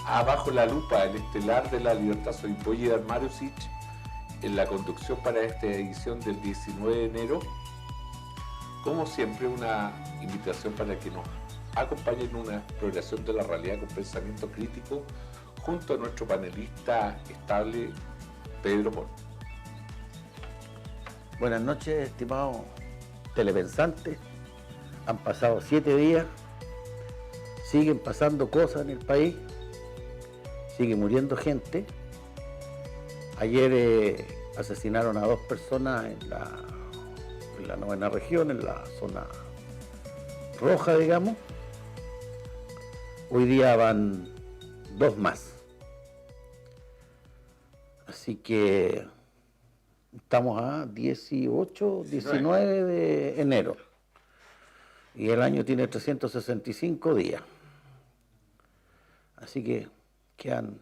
a Bajo la Lupa, el estelar de la libertad. Soy Boyidar Marusic en la conducción para esta edición del 19 de enero. Como siempre, una invitación para que nos acompañen en una exploración de la realidad con pensamiento crítico junto a nuestro panelista estable, Pedro Pon. Buenas noches, estimados telepensantes. Han pasado 7 días, siguen pasando cosas en el país, sigue muriendo gente. Ayer asesinaron a 2 personas en la novena región, en la zona roja, digamos. Hoy día van 2 más. Así que estamos a 18, 19 de enero. Y el año tiene 365 días. Así que quedan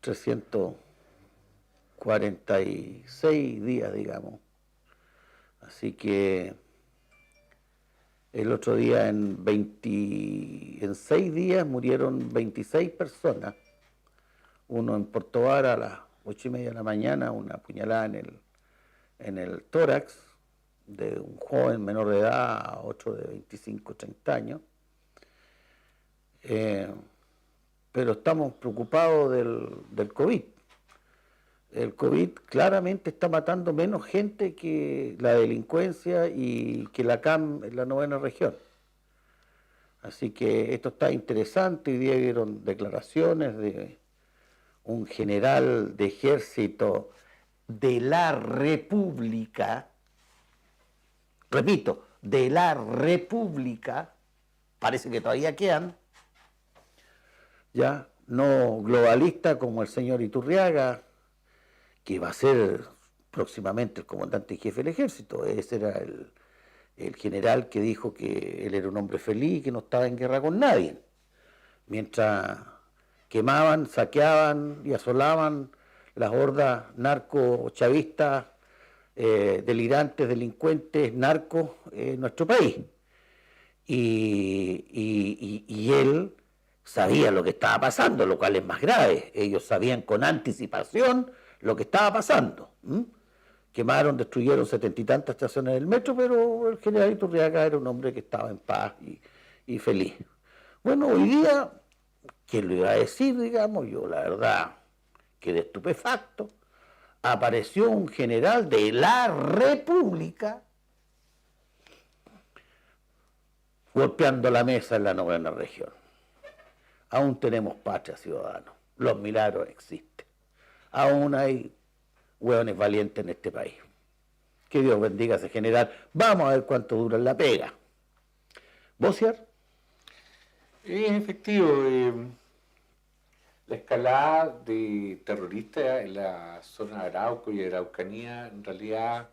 346 días, digamos. Así que el otro día en 6 días murieron 26 personas. Uno en Puerto Vara a las 8:30 de la mañana, una puñalada en el tórax de un joven menor de edad a otro de 25, 30 años. Pero estamos preocupados del COVID. El COVID claramente está matando menos gente que la delincuencia y que la CAM en la novena región. Así que esto está interesante. Hoy día vieron declaraciones de un general de ejército de la República, repito, de la República, parece que todavía quedan, ya no globalista como el señor Iturriaga, que va a ser próximamente el comandante en jefe del ejército. Ese era el general que dijo que él era un hombre feliz y que no estaba en guerra con nadie. Mientras quemaban, saqueaban y asolaban las hordas narco-chavistas, delirantes, delincuentes, narcos en nuestro país. Y él sabía lo que estaba pasando, lo cual es más grave. Ellos sabían con anticipación lo que estaba pasando. Quemaron, destruyeron 70 y tantas estaciones del metro, pero el general Iturriaga era un hombre que estaba en paz y feliz. Bueno, hoy día, ¿quién lo iba a decir, digamos? Yo, la verdad, quedé estupefacto. Apareció un general de la República golpeando la mesa en la novena región. Aún tenemos patria, ciudadanos. Los milagros existen. Aún hay hueones valientes en este país. Que Dios bendiga a ese general. Vamos a ver cuánto dura la pega. ¿Bociar? Es efectivo. La escalada de terroristas en la zona de Arauco y Araucanía en realidad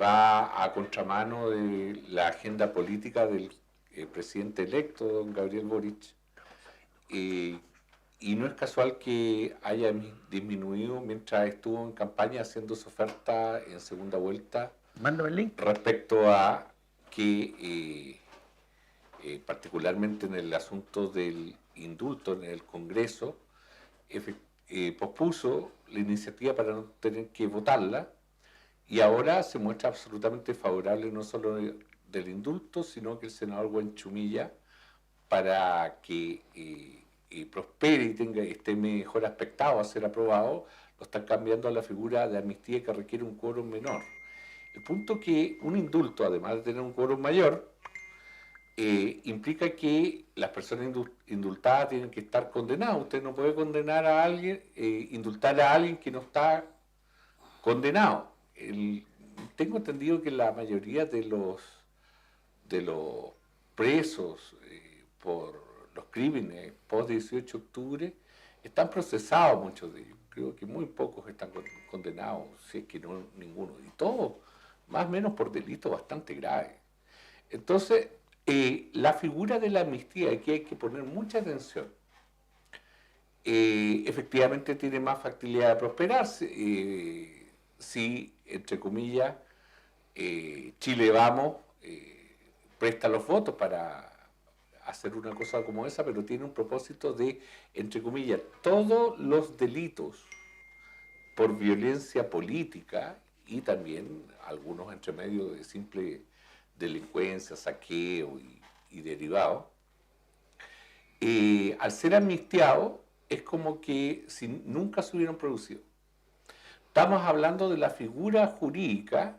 va a contramano de la agenda política del presidente electo, don Gabriel Boric. Y no es casual que haya disminuido mientras estuvo en campaña haciendo su oferta en segunda vuelta. Mándame el link. Respecto a que, particularmente en el asunto del indulto en el Congreso, pospuso la iniciativa para no tener que votarla, y ahora se muestra absolutamente favorable no solo del indulto, sino que el senador Huenchumilla, para que prospere y esté mejor aspectado a ser aprobado, lo están cambiando a la figura de amnistía que requiere un quórum menor. El punto que un indulto, además de tener un quórum mayor, implica que las personas indultadas tienen que estar condenadas. Usted no puede condenar a alguien, indultar a alguien que no está condenado. Tengo entendido que la mayoría de los presos por los crímenes post 18 de octubre están procesados, muchos de ellos. Creo que muy pocos están condenados, si es que no ninguno. Y todos, más o menos por delitos bastante graves. Entonces, la figura de la amnistía, aquí hay que poner mucha atención. Efectivamente tiene más facilidad de prosperarse. Si, entre comillas, Chile Vamos presta los votos para hacer una cosa como esa, pero tiene un propósito de, entre comillas, todos los delitos por violencia política y también algunos entre medio de simple delincuencia, saqueo y derivados, al ser amnistiados es como que si nunca se hubieran producido. Estamos hablando de la figura jurídica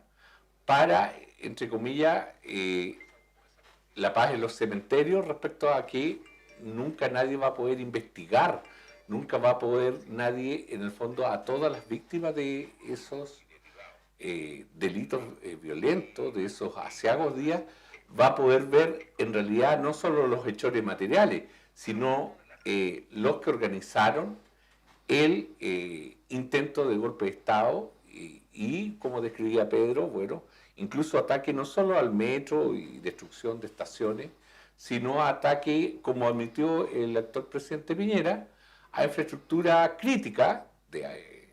para, entre comillas, la paz en los cementerios respecto a que nunca nadie va a poder investigar, nunca va a poder nadie, en el fondo, a todas las víctimas de esos delitos violentos, de esos aciagos días, va a poder ver en realidad no solo los hechores materiales, sino los que organizaron el intento de golpe de Estado y, como describía Pedro, bueno, incluso ataque no solo al metro y destrucción de estaciones, sino ataque, como admitió el actual presidente Piñera, a infraestructura crítica de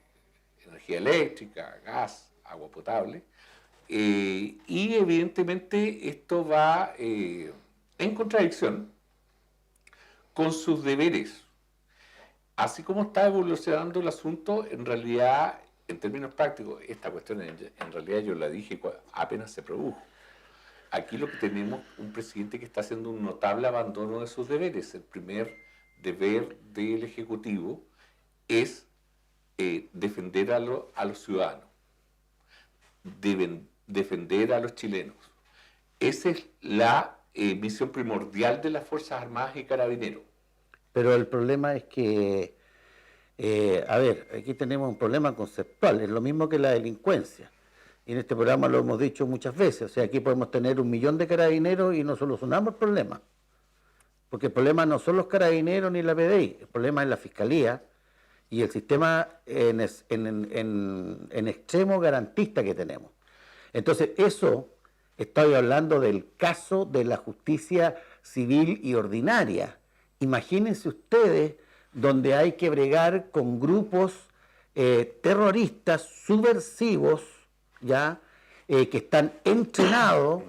energía eléctrica, gas, agua potable, y evidentemente esto va en contradicción con sus deberes. Así como está evolucionando el asunto, en realidad, en términos prácticos, esta cuestión en realidad yo la dije apenas se produjo. Aquí lo que tenemos un presidente que está haciendo un notable abandono de sus deberes. El primer deber del Ejecutivo es defender a los ciudadanos, deben defender a los chilenos. Esa es la misión primordial de las Fuerzas Armadas y Carabineros. Pero el problema es que, a ver, aquí tenemos un problema conceptual, es lo mismo que la delincuencia. Y en este programa lo hemos dicho muchas veces, o sea, aquí podemos tener 1 millón de carabineros y no solucionamos el problema. Porque el problema no son los carabineros ni la PDI, el problema es la Fiscalía y el sistema en extremo garantista que tenemos. Entonces, eso, estoy hablando del caso de la justicia civil y ordinaria. Imagínense ustedes donde hay que bregar con grupos terroristas, subversivos, ¿ya? Que están entrenados,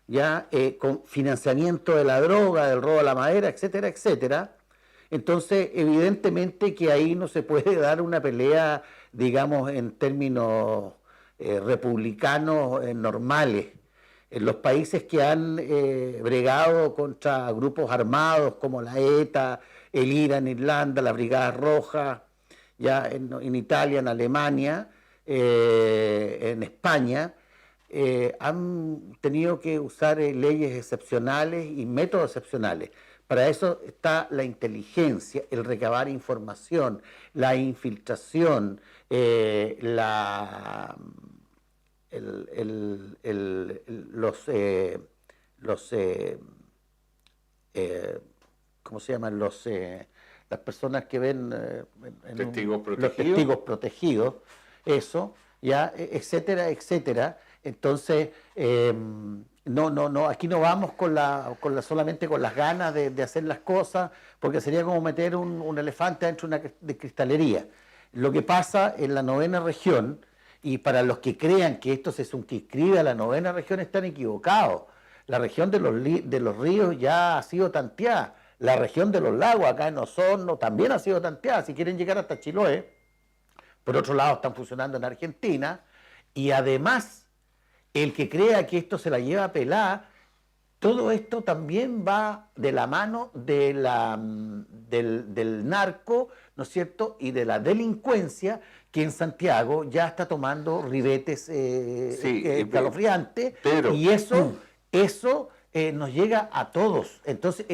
¿ya? Con financiamiento de la droga, del robo a la madera, etcétera, etcétera. Entonces, evidentemente que ahí no se puede dar una pelea, digamos, en términos republicanos normales. En los países que han bregado contra grupos armados como la ETA, el IRA en Irlanda, la Brigada Roja, ya en Italia, en Alemania, en España, han tenido que usar leyes excepcionales y métodos excepcionales. Para eso está la inteligencia, el recabar información, la infiltración, ¿cómo se llaman? Las personas que ven los testigos protegidos, eso, ya, etcétera, etcétera. Entonces, no, aquí no vamos solamente con las ganas de hacer las cosas, porque sería como meter un elefante dentro de una cristalería. Lo que pasa en la 9ª región, y para los que crean que esto se circunscribe a la 9ª región, están equivocados. La región de los ríos ya ha sido tanteada. La región de los lagos, acá en Osorno, también ha sido tanteada. Si quieren llegar hasta Chiloé, por otro lado están funcionando en Argentina, y además, el que crea que esto se la lleva a pelar, todo esto también va de la mano de del narco, ¿no es cierto?, y de la delincuencia, que en Santiago ya está tomando ribetes escalofriantes, y eso nos llega a todos. Entonces,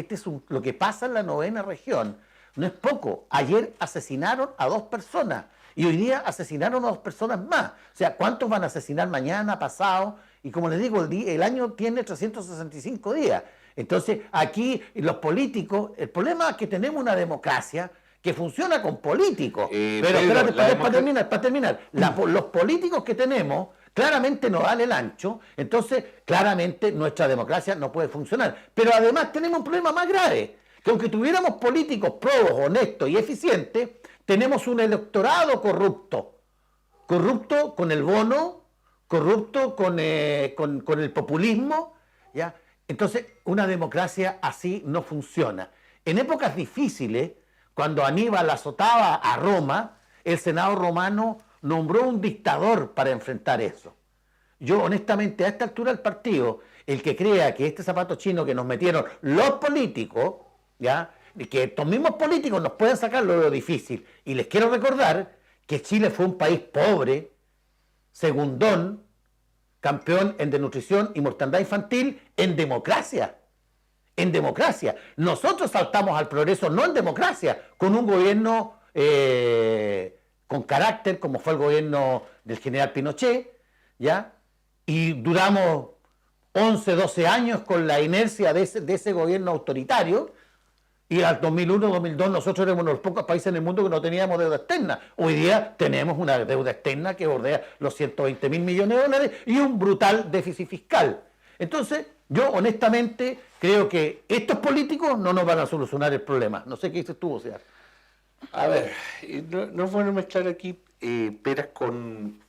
lo que pasa en la 9ª región no es poco. Ayer asesinaron a 2 personas y hoy día asesinaron a 2 personas más. O sea, ¿cuántos van a asesinar mañana, pasado? Y como les digo, el año tiene 365 días. Entonces, aquí los políticos, el problema es que tenemos una democracia que funciona con políticos. Pero espérate, para terminar, los políticos que tenemos claramente no dan el ancho, entonces claramente nuestra democracia no puede funcionar. Pero además tenemos un problema más grave, que aunque tuviéramos políticos probos, honestos y eficientes, tenemos un electorado corrupto con el bono, corrupto con el populismo, ¿ya? Entonces, una democracia así no funciona. En épocas difíciles, cuando Aníbal azotaba a Roma, el Senado romano nombró un dictador para enfrentar eso. Yo, honestamente, a esta altura del partido, el que crea que este zapato chino que nos metieron los políticos, ¿ya? Y que estos mismos políticos nos pueden sacar, lo veo difícil. Y les quiero recordar que Chile fue un país pobre, segundón, campeón en desnutrición y mortandad infantil en democracia. En democracia. Nosotros saltamos al progreso no en democracia, con un gobierno con carácter, como fue el gobierno del general Pinochet, ¿ya? Y duramos 11, 12 años con la inercia de ese gobierno autoritario, y al 2001-2002 nosotros éramos uno de los pocos países en el mundo que no teníamos deuda externa. Hoy día tenemos una deuda externa que bordea los 120.000 millones de dólares y un brutal déficit fiscal. Entonces, yo honestamente creo que estos políticos no nos van a solucionar el problema. No sé qué dices tú, Osear. A ver, no es bueno mezclar aquí peras con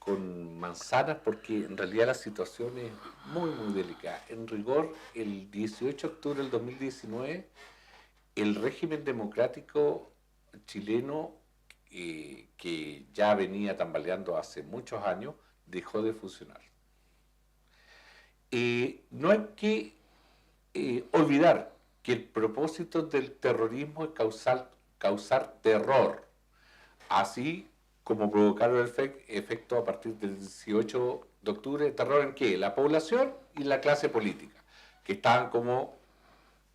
manzanas, porque en realidad la situación es muy, muy delicada. En rigor, el 18 de octubre del 2019, el régimen democrático chileno, que ya venía tambaleando hace muchos años, dejó de funcionar. No hay que olvidar que el propósito del terrorismo es causar terror, así como provocar el efecto a partir del 18 de octubre. ¿Terror en qué? La población y la clase política, que estaban como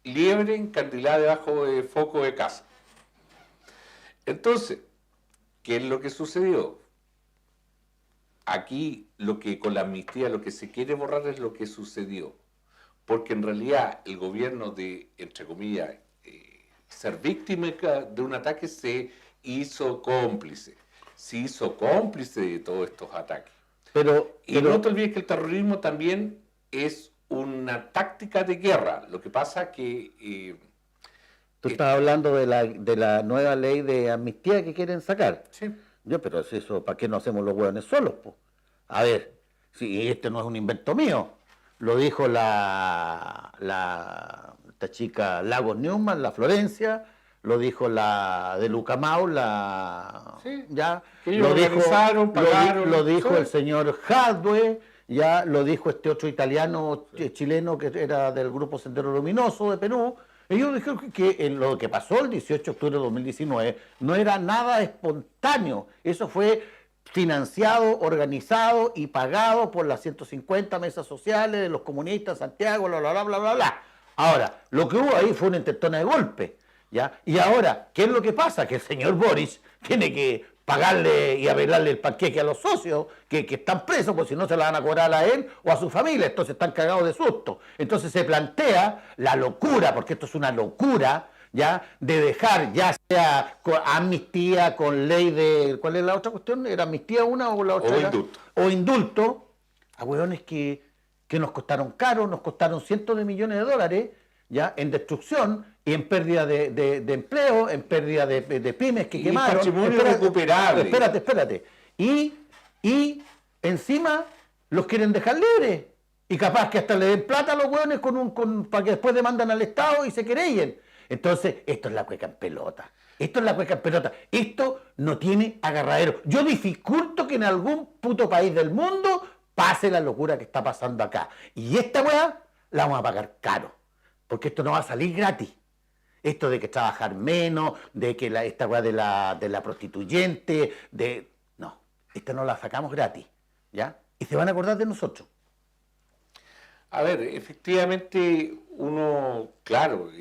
liebre encandilada debajo de foco de casa. Entonces, ¿qué es lo que sucedió? Aquí con la amnistía lo que se quiere borrar es lo que sucedió, porque en realidad el gobierno de, entre comillas, ser víctima de un ataque se hizo cómplice de todos estos ataques. Y no te olvides que el terrorismo también es una táctica de guerra. Lo que pasa que... Tú estás hablando de la nueva ley de amnistía que quieren sacar. Sí. Pero eso, ¿para qué no hacemos los hueones solos, po? A ver, si este no es un invento mío, lo dijo esta chica Lagos Newman, la Florencia, lo dijo la de Lucamau, sí, ya, que ellos organizaron, pagaron, lo dijo el señor Jadwe, ya lo dijo este otro italiano chileno que era del grupo Sendero Luminoso de Perú. Ellos dijeron que lo que pasó el 18 de octubre de 2019 no era nada espontáneo, eso fue financiado, organizado y pagado por las 150 mesas sociales de los comunistas, Santiago, bla, bla, bla, bla, bla, bla. Ahora, lo que hubo ahí fue una intentona de golpe, ¿ya? Y ahora, ¿qué es lo que pasa? Que el señor Boris tiene que pagarle y arreglarle el panqueque a los socios que están presos, porque si no se la van a cobrar a él o a su familia, entonces están cagados de susto. Entonces se plantea la locura, porque esto es una locura, ¿ya? De dejar, ya sea con amnistía, con ley de... ¿Cuál es la otra cuestión? ¿Era amnistía una o la otra? O indulto. O indulto a hueones que nos costaron caro, nos costaron cientos de millones de dólares, ¿ya? En destrucción y en pérdida de empleo, en pérdida de pymes que quemaron. Patrimonio recuperable. Espérate. Y encima los quieren dejar libres. Y capaz que hasta le den plata a los hueones para que después demandan al Estado y se querellen. Entonces, esto es la cueca en pelota. Esto no tiene agarradero. Yo dificulto que en algún puto país del mundo pase la locura que está pasando acá. Y esta weá la vamos a pagar caro. Porque esto no va a salir gratis. Esto de que trabajar menos, de que esta weá de la prostituyente, no, esta no la sacamos gratis, ¿ya? Y se van a acordar de nosotros. A ver, efectivamente uno, claro,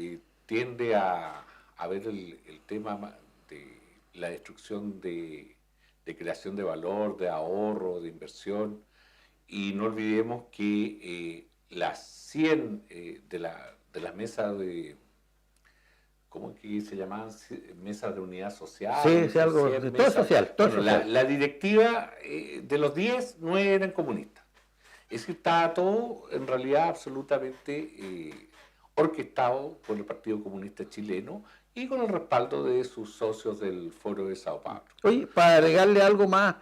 tiende a ver el tema de la destrucción de creación de valor, de ahorro, de inversión, y no olvidemos que las 100 de las mesas de... ¿Cómo es que se llamaban? Mesas de unidad social. Sí, algo, todo social. La directiva de los 10, 9 eran comunistas. Es que estaba todo en realidad absolutamente orquestado por el Partido Comunista Chileno y con el respaldo de sus socios del Foro de Sao Paulo. Oye, para agregarle algo más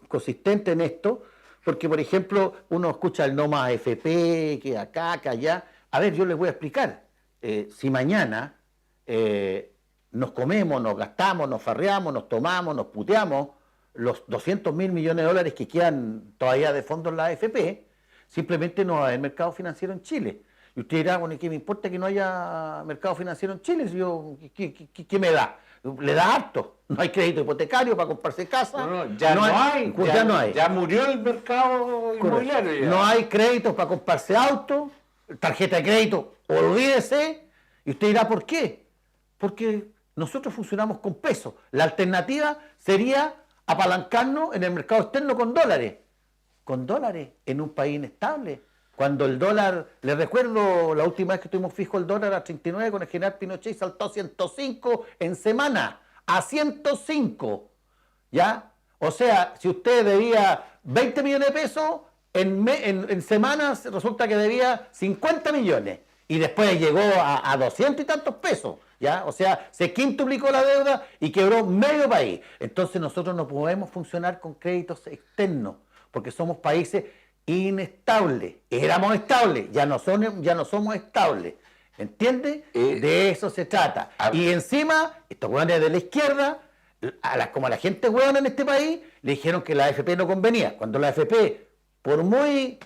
consistente en esto, porque por ejemplo uno escucha el no más AFP, que acá, que allá. a ver, yo les voy a explicar. Si mañana nos comemos, nos gastamos, nos farreamos, nos tomamos, nos puteamos los 200.000 millones de dólares que quedan todavía de fondos en la AFP, simplemente no va a haber mercado financiero en Chile. Y usted dirá, bueno, ¿qué me importa que no haya mercado financiero en Chile? Si yo, ¿qué me da? Le da harto. No hay crédito hipotecario para comprarse casa. Ya no hay. Ya murió el mercado inmobiliario. Ya. No hay créditos para comprarse auto, tarjeta de crédito, olvídese. Y usted dirá, ¿por qué? Porque nosotros funcionamos con pesos. La alternativa sería apalancarnos en el mercado externo con dólares. Con dólares en un país inestable. Cuando el dólar, les recuerdo la última vez que tuvimos fijo el dólar a 39 con el general Pinochet y saltó a 105 en semana. A 105. ¿Ya? O sea, si usted debía 20 millones de pesos, en semanas resulta que debía 50 millones. Y después llegó a 200 y tantos pesos. ¿Ya? O sea, se quintuplicó la deuda y quebró medio país. Entonces nosotros no podemos funcionar con créditos externos, porque somos países inestables. Éramos estables, ya no somos estables. ¿Entiende? De eso se trata. Y encima, estos hueones de la izquierda, como a la gente hueona en este país, le dijeron que la AFP no convenía. Cuando la AFP, por muy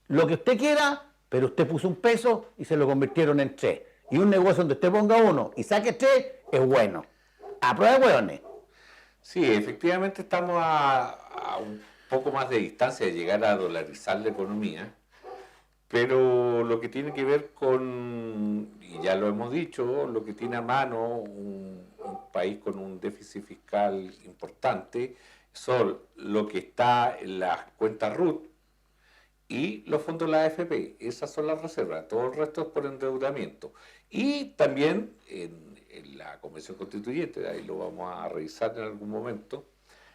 lo que usted quiera, pero usted puso un peso y se lo convirtieron en 3. Y un negocio donde usted ponga 1 y saque 3 es bueno. A prueba de hueones. Sí, efectivamente estamos a un poco más de distancia de llegar a dolarizar la economía, pero lo que tiene que ver con, y ya lo hemos dicho, lo que tiene a mano un país con un déficit fiscal importante son lo que está en las cuentas RUT y los fondos de la AFP. Esas son las reservas, todo el resto es por endeudamiento. Y también en la Convención Constituyente, ahí lo vamos a revisar en algún momento,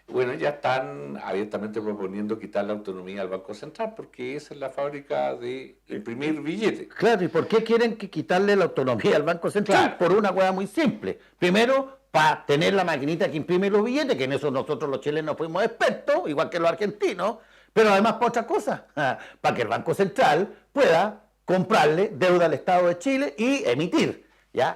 bueno, ya están abiertamente proponiendo quitar la autonomía al Banco Central, porque esa es la fábrica de imprimir billetes. Claro, ¿y por qué quieren quitarle la autonomía al Banco Central? Claro. Por una hueá muy simple. Primero, para tener la maquinita que imprime los billetes, que en eso nosotros los chilenos fuimos expertos, igual que los argentinos, pero además para otra cosa, para que el Banco Central pueda comprarle deuda al Estado de Chile y emitir, ¿ya?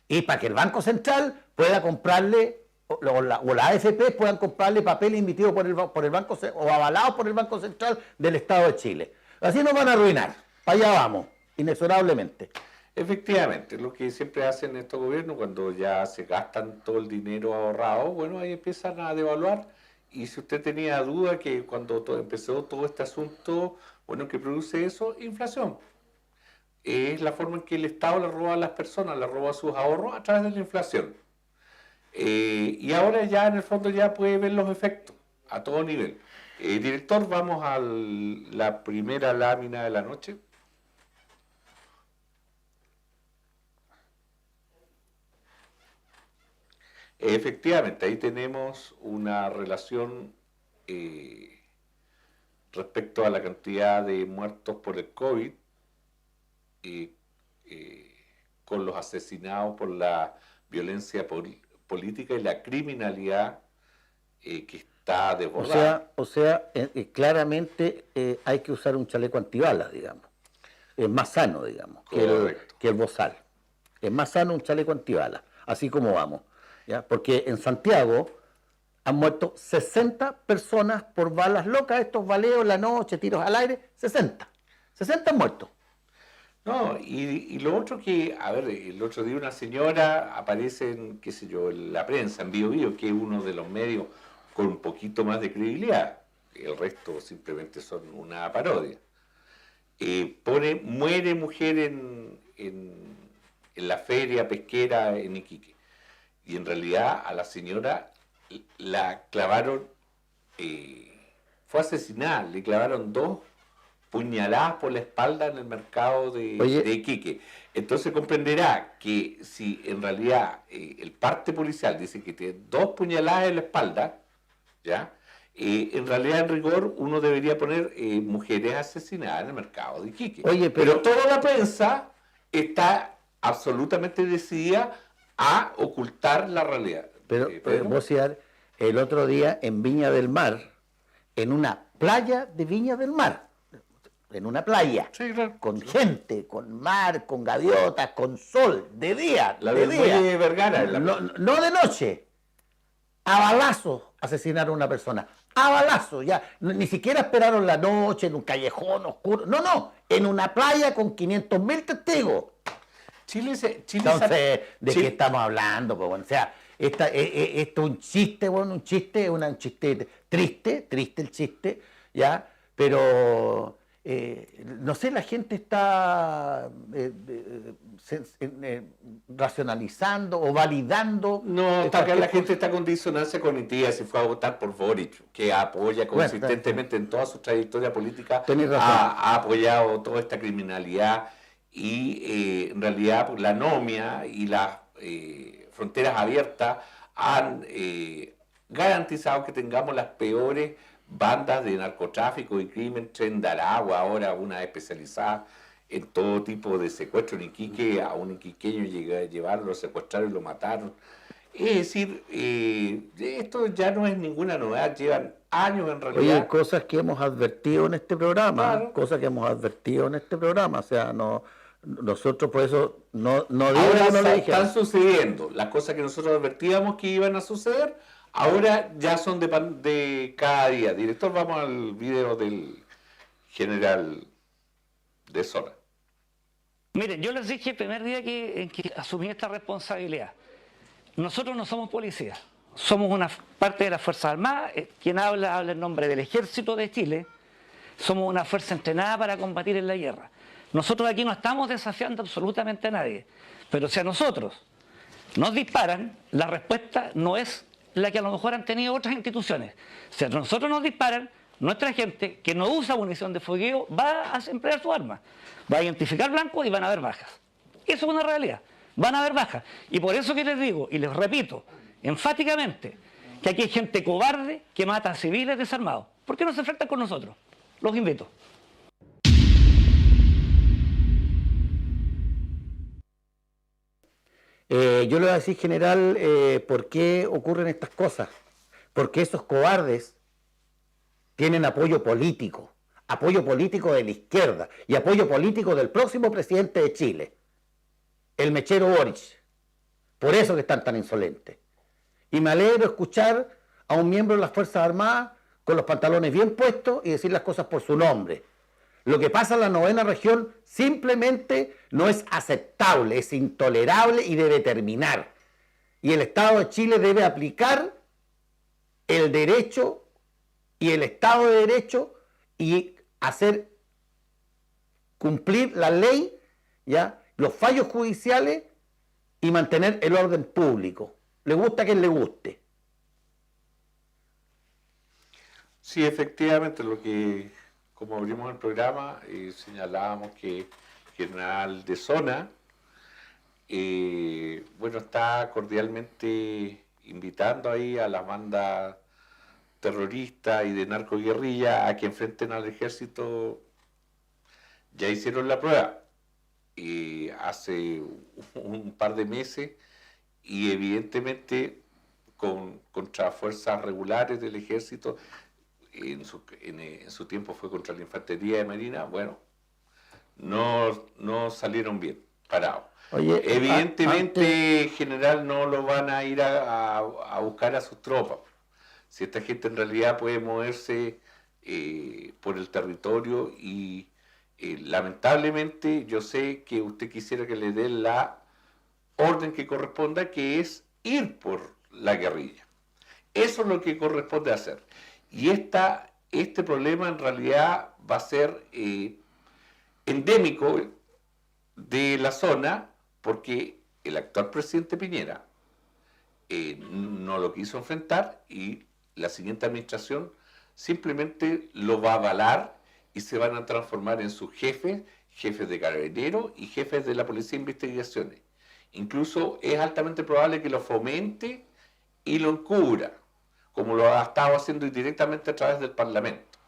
Y para que el Banco Central pueda comprarle, o la AFP puedan comprarle papeles emitidos por el Banco o avalados por el Banco Central del Estado de Chile. Así nos van a arruinar. Para allá vamos, inexorablemente. Efectivamente, lo que siempre hacen estos gobiernos cuando ya se gastan todo el dinero ahorrado, bueno, ahí empiezan a devaluar. Y si usted tenía duda que cuando empezó todo este asunto, bueno, ¿qué produce eso? Inflación. Es la forma en que el Estado le roba a las personas, le roba sus ahorros a través de la inflación. Y ahora ya en el fondo ya puede ver los efectos a todo nivel. Director, vamos a la primera lámina de la noche. Efectivamente, ahí tenemos una relación respecto a la cantidad de muertos por el COVID con los asesinados por la violencia política y la criminalidad que está desbordada. O sea, claramente hay que usar un chaleco antibalas, digamos. Es más sano, digamos, que el bozal. Es más sano un chaleco antibalas, así como vamos. ¿Ya? Porque en Santiago han muerto 60 personas por balas locas, estos baleos en la noche, tiros al aire, 60 han muerto. No, y lo otro que, a ver, el otro día una señora aparece en, qué sé yo, en la prensa, en Bio Bio, que es uno de los medios con un poquito más de credibilidad, el resto simplemente son una parodia. Muere mujer en la feria pesquera en Iquique. Y en realidad a la señora la clavaron, fue asesinada, le clavaron 2 puñaladas por la espalda en el mercado de Iquique. Entonces comprenderá que si en realidad el parte policial dice que tiene 2 puñaladas en la espalda, ¿ya? En realidad en rigor uno debería poner mujeres asesinadas en el mercado de Iquique. Oye, pero toda la prensa está absolutamente decidida a ocultar la realidad. Pero vos, el otro día en Viña del Mar, en una playa de Viña del Mar, en una playa, Sí, claro. con gente, con mar, con gaviotas, con sol, de día, La de del día. muelle de Vergara. No de noche. A balazos asesinaron a una persona. A balazos, ya. Ni siquiera esperaron la noche en un callejón oscuro. No. En una playa con 500.000 testigos. Entonces, ¿de qué estamos hablando? Pues, bueno, o sea, esto es un chiste, bueno, un chiste triste el chiste, ¿ya? Pero, no sé, la gente está racionalizando o validando. No, está acá la gente está con disonancia cognitiva, se fue a votar por Boric, que apoya consistentemente en toda su trayectoria política, ha apoyado toda esta criminalidad y en realidad pues, la anomia y las fronteras abiertas han garantizado que tengamos las peores bandas de narcotráfico y crimen, Tren de Aragua, ahora una especializada en todo tipo de secuestro. En Iquique a un iquiqueño llevaron, lo secuestraron y lo mataron. Es decir, esto ya no es ninguna novedad, llevan años en realidad. Oye, cosas que hemos advertido en este programa, o sea, nosotros por eso no ahora están sucediendo las cosas que nosotros advertíamos que iban a suceder, ahora ya son de cada día. Director, vamos al video del general de zona. Miren, yo les dije el primer día en que asumí esta responsabilidad. Nosotros no somos policías, somos una parte de las Fuerzas Armadas. Quien habla en nombre del Ejército de Chile. Somos una fuerza entrenada para combatir en la guerra. Nosotros aquí no estamos desafiando absolutamente a nadie, pero si a nosotros nos disparan, la respuesta no es la que a lo mejor han tenido otras instituciones. Si a nosotros nos disparan, nuestra gente que no usa munición de fogueo va a emplear su arma, va a identificar blancos y van a haber bajas. Eso es una realidad, van a haber bajas. Y por eso que les digo, y les repito enfáticamente, que aquí hay gente cobarde que mata a civiles desarmados. ¿Por qué no se enfrentan con nosotros? Los invito. Yo le voy a decir, general, por qué ocurren estas cosas. Porque esos cobardes tienen apoyo político de la izquierda y apoyo político del próximo presidente de Chile, el mechero Boric. Por eso que están tan insolentes. Y me alegro escuchar a un miembro de las Fuerzas Armadas con los pantalones bien puestos y decir las cosas por su nombre. Lo que pasa en la 9ª región simplemente no es aceptable, es intolerable y debe terminar. Y el Estado de Chile debe aplicar el derecho y el Estado de Derecho y hacer cumplir la ley, ¿ya? Los fallos judiciales y mantener el orden público. Le gusta a quien le guste. Sí, efectivamente, como abrimos el programa, señalábamos que general de zona, está cordialmente invitando ahí a las bandas terroristas y de narcoguerrilla a que enfrenten al ejército. Ya hicieron la prueba hace un par de meses y evidentemente contra fuerzas regulares del ejército. En su tiempo fue contra la infantería de Marina, no salieron bien, parados. Oye, evidentemente, general, no lo van a ir a buscar a sus tropas. Si esta gente en realidad puede moverse por el territorio y lamentablemente yo sé que usted quisiera que le den la orden que corresponda, que es ir por la guerrilla. Eso es lo que corresponde hacer. Y este problema en realidad va a ser endémico de la zona porque el actual presidente Piñera no lo quiso enfrentar y la siguiente administración simplemente lo va a avalar y se van a transformar en sus jefes de carabineros y jefes de la Policía de Investigaciones. Incluso es altamente probable que lo fomente y lo encubra, como lo ha estado haciendo directamente a través del Parlamento.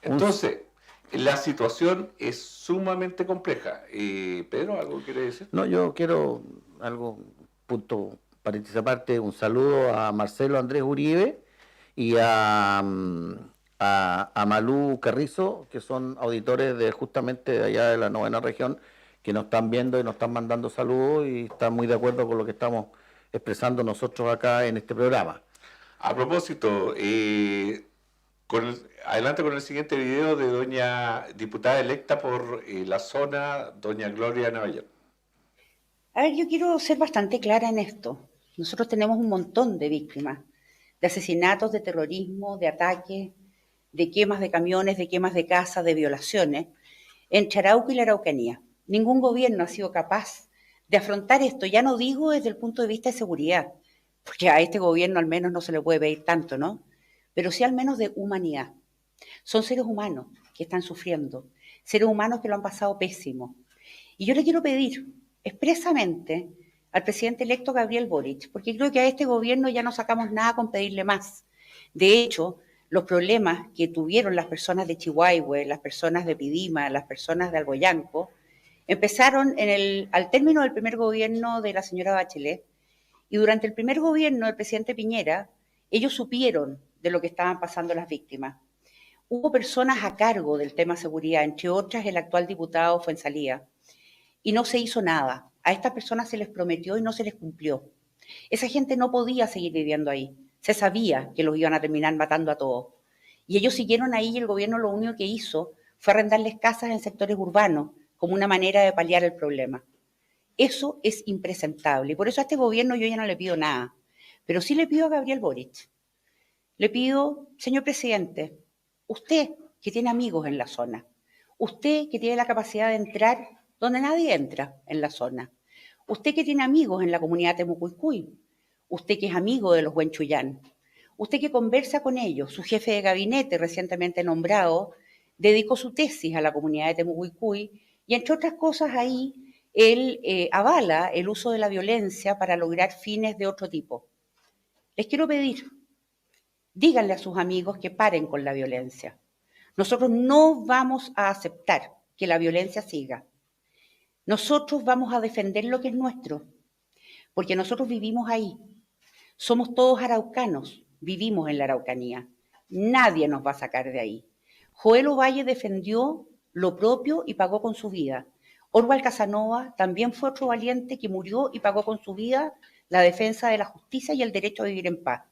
Entonces, la situación es sumamente compleja. Pedro, ¿algo quiere decir? No, yo quiero punto paréntesis aparte, un saludo a Marcelo Andrés Uribe y a a Malú Carrizo, que son auditores de justamente de allá de la 9ª región, que nos están viendo y nos están mandando saludos y están muy de acuerdo con lo que estamos expresando nosotros acá en este programa. A propósito, adelante con el siguiente video de doña diputada electa por la zona, doña Gloria Navallén. A ver, yo quiero ser bastante clara en esto. Nosotros tenemos un montón de víctimas, de asesinatos, de terrorismo, de ataques, de quemas de camiones, de quemas de casas, de violaciones, entre Arauco y la Araucanía. Ningún gobierno ha sido capaz de afrontar esto, ya no digo desde el punto de vista de seguridad, porque a este gobierno al menos no se le puede pedir tanto, ¿no? Pero sí al menos de humanidad. Son seres humanos que están sufriendo, seres humanos que lo han pasado pésimo. Y yo le quiero pedir expresamente al presidente electo Gabriel Boric, porque creo que a este gobierno ya no sacamos nada con pedirle más. De hecho, los problemas que tuvieron las personas de Chihuahua, las personas de Pidima, las personas de Alboyanco, empezaron al término del primer gobierno de la señora Bachelet, y durante el primer gobierno del presidente Piñera, ellos supieron de lo que estaban pasando las víctimas. Hubo personas a cargo del tema seguridad, entre otras el actual diputado Fuenzalía, y no se hizo nada. A estas personas se les prometió y no se les cumplió. Esa gente no podía seguir viviendo ahí. Se sabía que los iban a terminar matando a todos. Y ellos siguieron ahí y el gobierno lo único que hizo fue arrendarles casas en sectores urbanos como una manera de paliar el problema. Eso es impresentable. Y por eso a este gobierno yo ya no le pido nada. Pero sí le pido a Gabriel Boric. Le pido, señor presidente, usted que tiene amigos en la zona, usted que tiene la capacidad de entrar donde nadie entra en la zona, usted que tiene amigos en la comunidad Temucuicui, usted que es amigo de los Huenchuyán, usted que conversa con ellos, su jefe de gabinete recientemente nombrado, dedicó su tesis a la comunidad de Temucuicui y entre otras cosas ahí él avala el uso de la violencia para lograr fines de otro tipo. Les quiero pedir, díganle a sus amigos que paren con la violencia. Nosotros no vamos a aceptar que la violencia siga. Nosotros vamos a defender lo que es nuestro, porque nosotros vivimos ahí. Somos todos araucanos, vivimos en la Araucanía. Nadie nos va a sacar de ahí. Joel Ovalle defendió lo propio y pagó con su vida. Orwell Casanova también fue otro valiente que murió y pagó con su vida la defensa de la justicia y el derecho a vivir en paz.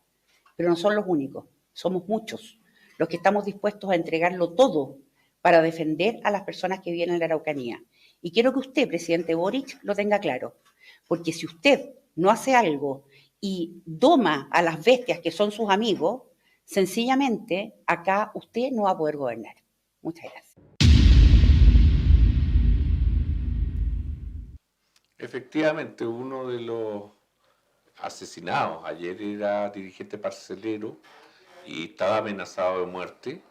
Pero no son los únicos, somos muchos los que estamos dispuestos a entregarlo todo para defender a las personas que viven en la Araucanía. Y quiero que usted, presidente Boric, lo tenga claro, porque si usted no hace algo y doma a las bestias que son sus amigos, sencillamente acá usted no va a poder gobernar. Muchas gracias. Efectivamente, uno de los asesinados ayer era dirigente parcelero y estaba amenazado de muerte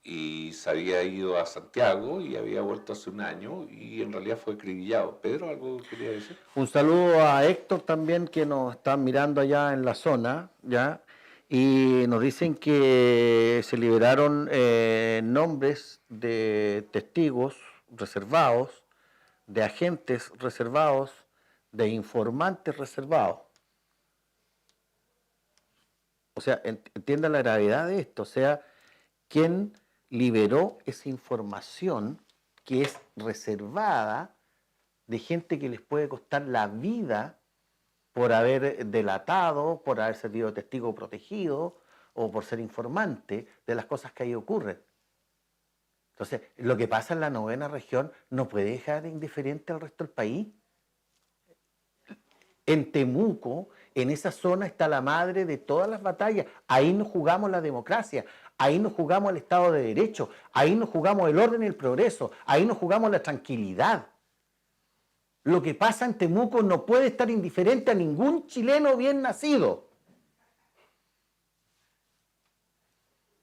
y se había ido a Santiago y había vuelto hace un año y en realidad fue acribillado. Pedro, ¿algo quería decir? Un saludo a Héctor también, que nos está mirando allá en la zona, ¿ya? Y nos dicen que se liberaron nombres de testigos reservados, de agentes reservados, de informantes reservados. O sea, entiendan la gravedad de esto. O sea, ¿quién liberó esa información que es reservada de gente que les puede costar la vida por haber delatado, por haber servido de testigo protegido o por ser informante de las cosas que ahí ocurren? Entonces, lo que pasa en la 9ª región no puede dejar indiferente al resto del país. En Temuco, en esa zona está la madre de todas las batallas. Ahí nos jugamos la democracia, ahí nos jugamos el Estado de Derecho, ahí nos jugamos el orden y el progreso, ahí nos jugamos la tranquilidad. Lo que pasa en Temuco no puede estar indiferente a ningún chileno bien nacido.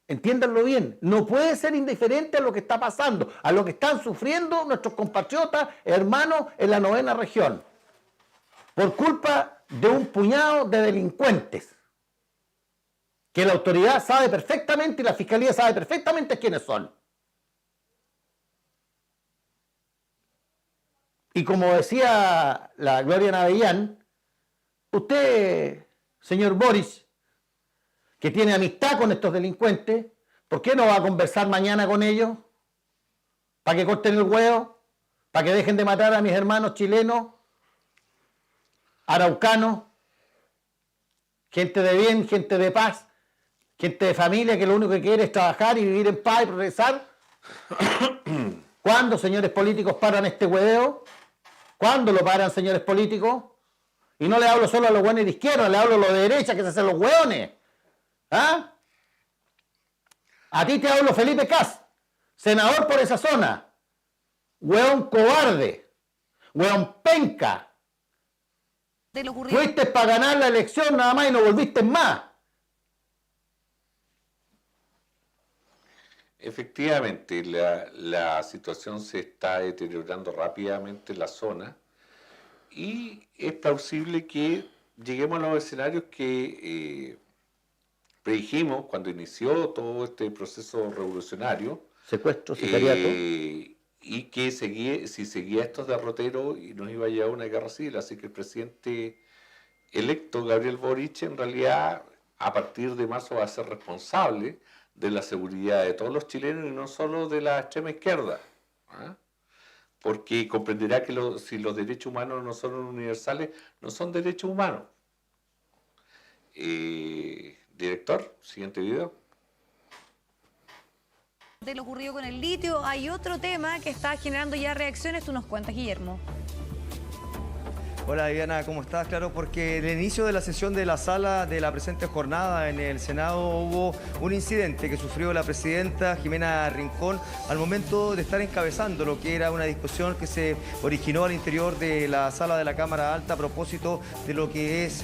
Entiéndanlo bien, no puede ser indiferente a lo que está pasando, a lo que están sufriendo nuestros compatriotas, hermanos en la 9ª región, por culpa de un puñado de delincuentes, que la autoridad sabe perfectamente y la fiscalía sabe perfectamente quiénes son. Y como decía la Gloria Navellán, usted, señor Boris, que tiene amistad con estos delincuentes, ¿Por qué no va a conversar mañana con ellos? ¿Para que corten el huevo? ¿Para que dejen de matar a mis hermanos chilenos, araucanos, gente de bien, gente de paz, gente de familia que lo único que quiere es trabajar y vivir en paz y progresar? ¿Cuándo, señores políticos, paran este hueveo? ¿Cuándo lo paran, señores políticos? Y no le hablo solo a los hueones de izquierda, le hablo a los de derecha que se hacen los hueones. ¿Ah? A ti te hablo, Felipe Cas, senador por esa zona. Hueón cobarde, hueón penca. Fuiste para ganar la elección nada más y no volviste más. Efectivamente, la situación se está deteriorando rápidamente en la zona y es plausible que lleguemos a los escenarios que predijimos cuando inició todo este proceso revolucionario. Secuestro, sicariato. Y que si seguía estos derroteros y nos iba a llevar a una guerra civil. Así que el presidente electo, Gabriel Boric, en realidad a partir de marzo va a ser responsable de la seguridad de todos los chilenos y no solo de la extrema izquierda. ¿Ah? Porque comprenderá que si los derechos humanos no son universales, no son derechos humanos. Director, siguiente video. De lo ocurrido con el litio, hay otro tema que está generando ya reacciones. Tú nos cuentas, Guillermo. Hola Viviana, ¿cómo estás? Claro, porque en el inicio de la sesión de la sala de la presente jornada en el Senado hubo un incidente que sufrió la presidenta Jimena Rincón al momento de estar encabezando lo que era una discusión que se originó al interior de la sala de la Cámara Alta a propósito de lo que es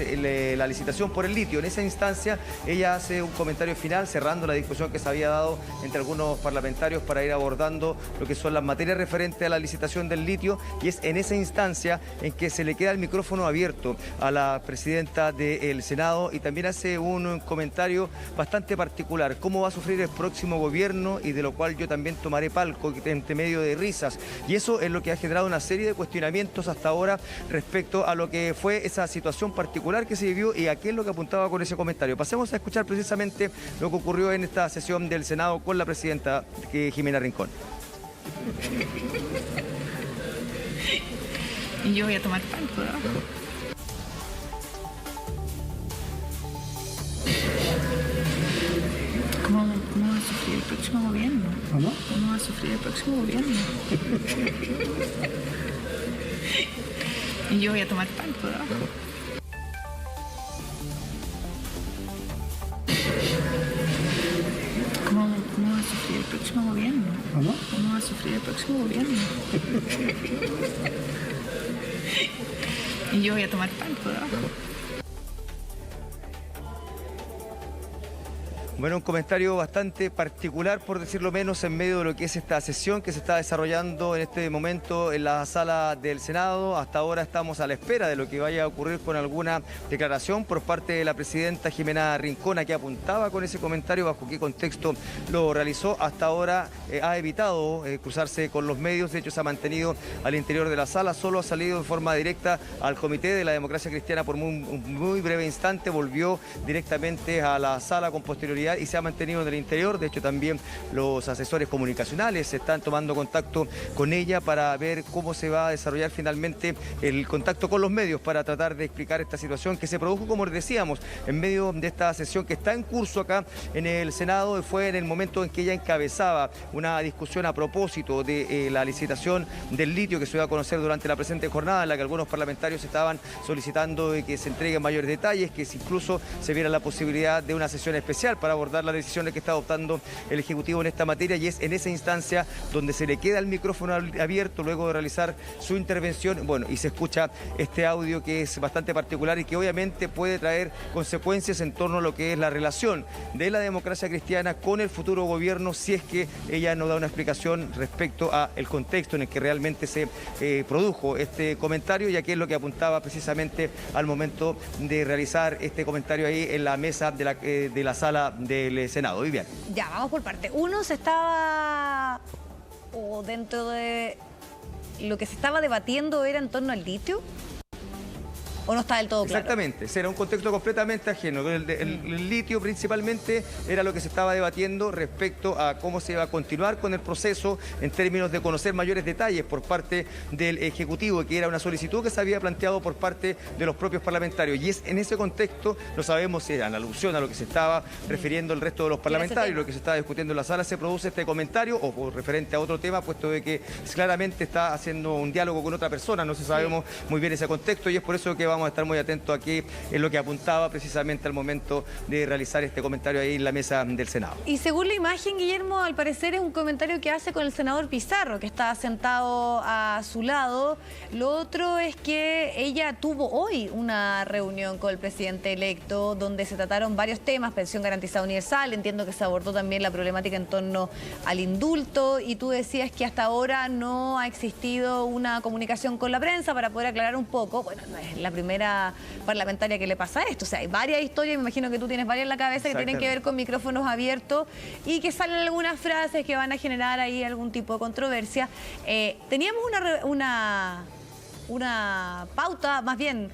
la licitación por el litio. En esa instancia ella hace un comentario final cerrando la discusión que se había dado entre algunos parlamentarios para ir abordando lo que son las materias referentes a la licitación del litio, y es en esa instancia en que se le queda el micrófono abierto a la presidenta del Senado y también hace un comentario bastante particular: cómo va a sufrir el próximo gobierno, y de lo cual yo también tomaré palco entre medio de risas. Y eso es lo que ha generado una serie de cuestionamientos hasta ahora respecto a lo que fue esa situación particular que se vivió y a qué es lo que apuntaba con ese comentario. Pasemos a escuchar precisamente lo que ocurrió en esta sesión del Senado con la presidenta Jimena Rincón. Y yo voy a tomar palco, ¿no? ¿Cómo va a sufrir el próximo gobierno? ¿Cómo va a sufrir el próximo gobierno? Y yo voy a tomar palco, ¿no? ¿Cómo va a sufrir el próximo gobierno? ¿Cómo va a sufrir el próximo gobierno? Y yo voy a tomar palco, ¿no? Bueno, un comentario bastante particular, por decirlo menos, en medio de lo que es esta sesión que se está desarrollando en este momento en la sala del Senado. Hasta ahora estamos a la espera de lo que vaya a ocurrir con alguna declaración por parte de la presidenta Jimena Rincón, a que apuntaba con ese comentario, bajo qué contexto lo realizó. Hasta ahora ha evitado cruzarse con los medios, de hecho se ha mantenido al interior de la sala, solo ha salido de forma directa al Comité de la Democracia Cristiana por un muy breve instante, volvió directamente a la sala con posterioridad y se ha mantenido en el interior. De hecho, también los asesores comunicacionales están tomando contacto con ella para ver cómo se va a desarrollar finalmente el contacto con los medios para tratar de explicar esta situación que se produjo, como les decíamos, en medio de esta sesión que está en curso acá en el Senado. Fue en el momento en que ella encabezaba una discusión a propósito de la licitación del litio que se iba a conocer durante la presente jornada, en la que algunos parlamentarios estaban solicitando que se entreguen mayores detalles, que incluso se viera la posibilidad de una sesión especial para abordar las decisiones que está adoptando el Ejecutivo en esta materia, y es en esa instancia donde se le queda el micrófono abierto luego de realizar su intervención. Bueno, y se escucha este audio que es bastante particular y que obviamente puede traer consecuencias en torno a lo que es la relación de la Democracia Cristiana con el futuro gobierno, si es que ella no da una explicación respecto al contexto en el que realmente se produjo este comentario, ya que es lo que apuntaba precisamente al momento de realizar este comentario ahí en la mesa de la sala del Senado. Vivian. Ya, vamos por parte. Uno se estaba, o dentro de lo que se estaba debatiendo, era en torno al litio. ¿O no está del todo claro? Exactamente, ese era un contexto completamente ajeno. El litio principalmente era lo que se estaba debatiendo respecto a cómo se iba a continuar con el proceso en términos de conocer mayores detalles por parte del Ejecutivo, que era una solicitud que se había planteado por parte de los propios parlamentarios. Y es en ese contexto, no sabemos si era en alusión a lo que se estaba refiriendo el resto de los parlamentarios, lo que se estaba discutiendo en la sala, se produce este comentario o por referente a otro tema, puesto de que claramente está haciendo un diálogo con otra persona, no sabemos muy bien ese contexto, y es por eso que vamos a estar muy atentos aquí en lo que apuntaba precisamente al momento de realizar este comentario ahí en la mesa del Senado. Y según la imagen, Guillermo, al parecer es un comentario que hace con el senador Pizarro, que está sentado a su lado. Lo otro es que ella tuvo hoy una reunión con el presidente electo donde se trataron varios temas, pensión garantizada universal, entiendo que se abordó también la problemática en torno al indulto, y tú decías que hasta ahora no ha existido una comunicación con la prensa para poder aclarar un poco. Bueno, no es la primera parlamentaria que le pasa esto, o sea, hay varias historias, me imagino que tú tienes varias en la cabeza que tienen que ver con micrófonos abiertos y que salen algunas frases que van a generar ahí algún tipo de controversia. Teníamos una pauta, más bien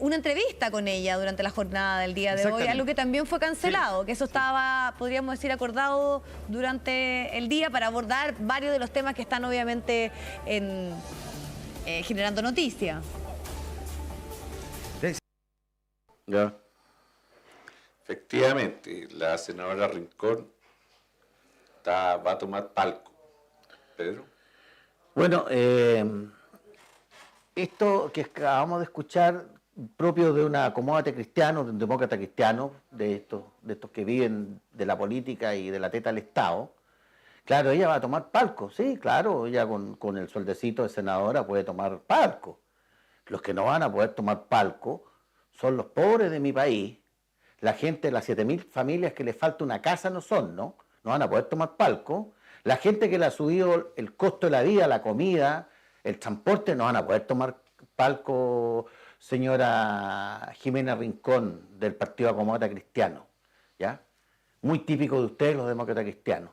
una entrevista con ella durante la jornada del día de hoy, algo que también fue cancelado, que eso estaba, podríamos decir, acordado durante el día para abordar varios de los temas que están obviamente generando noticia. Ya. Efectivamente, la senadora Rincón va a tomar palco. Pedro. Bueno, esto que acabamos de escuchar, propio de un acomódate cristiano, de un demócrata cristiano, de estos que viven de la política y de la teta del Estado, claro, ella va a tomar palco, sí, claro, ella con el sueldecito de senadora puede tomar palco. Los que no van a poder tomar palco son los pobres de mi país, la gente de las 7.000 familias que les falta una casa no van a poder tomar palco, la gente que le ha subido el costo de la vida, la comida, el transporte, no van a poder tomar palco, señora Jimena Rincón, del Partido Acomódata Cristiano, ¿ya? Muy típico de ustedes, los demócratas cristianos.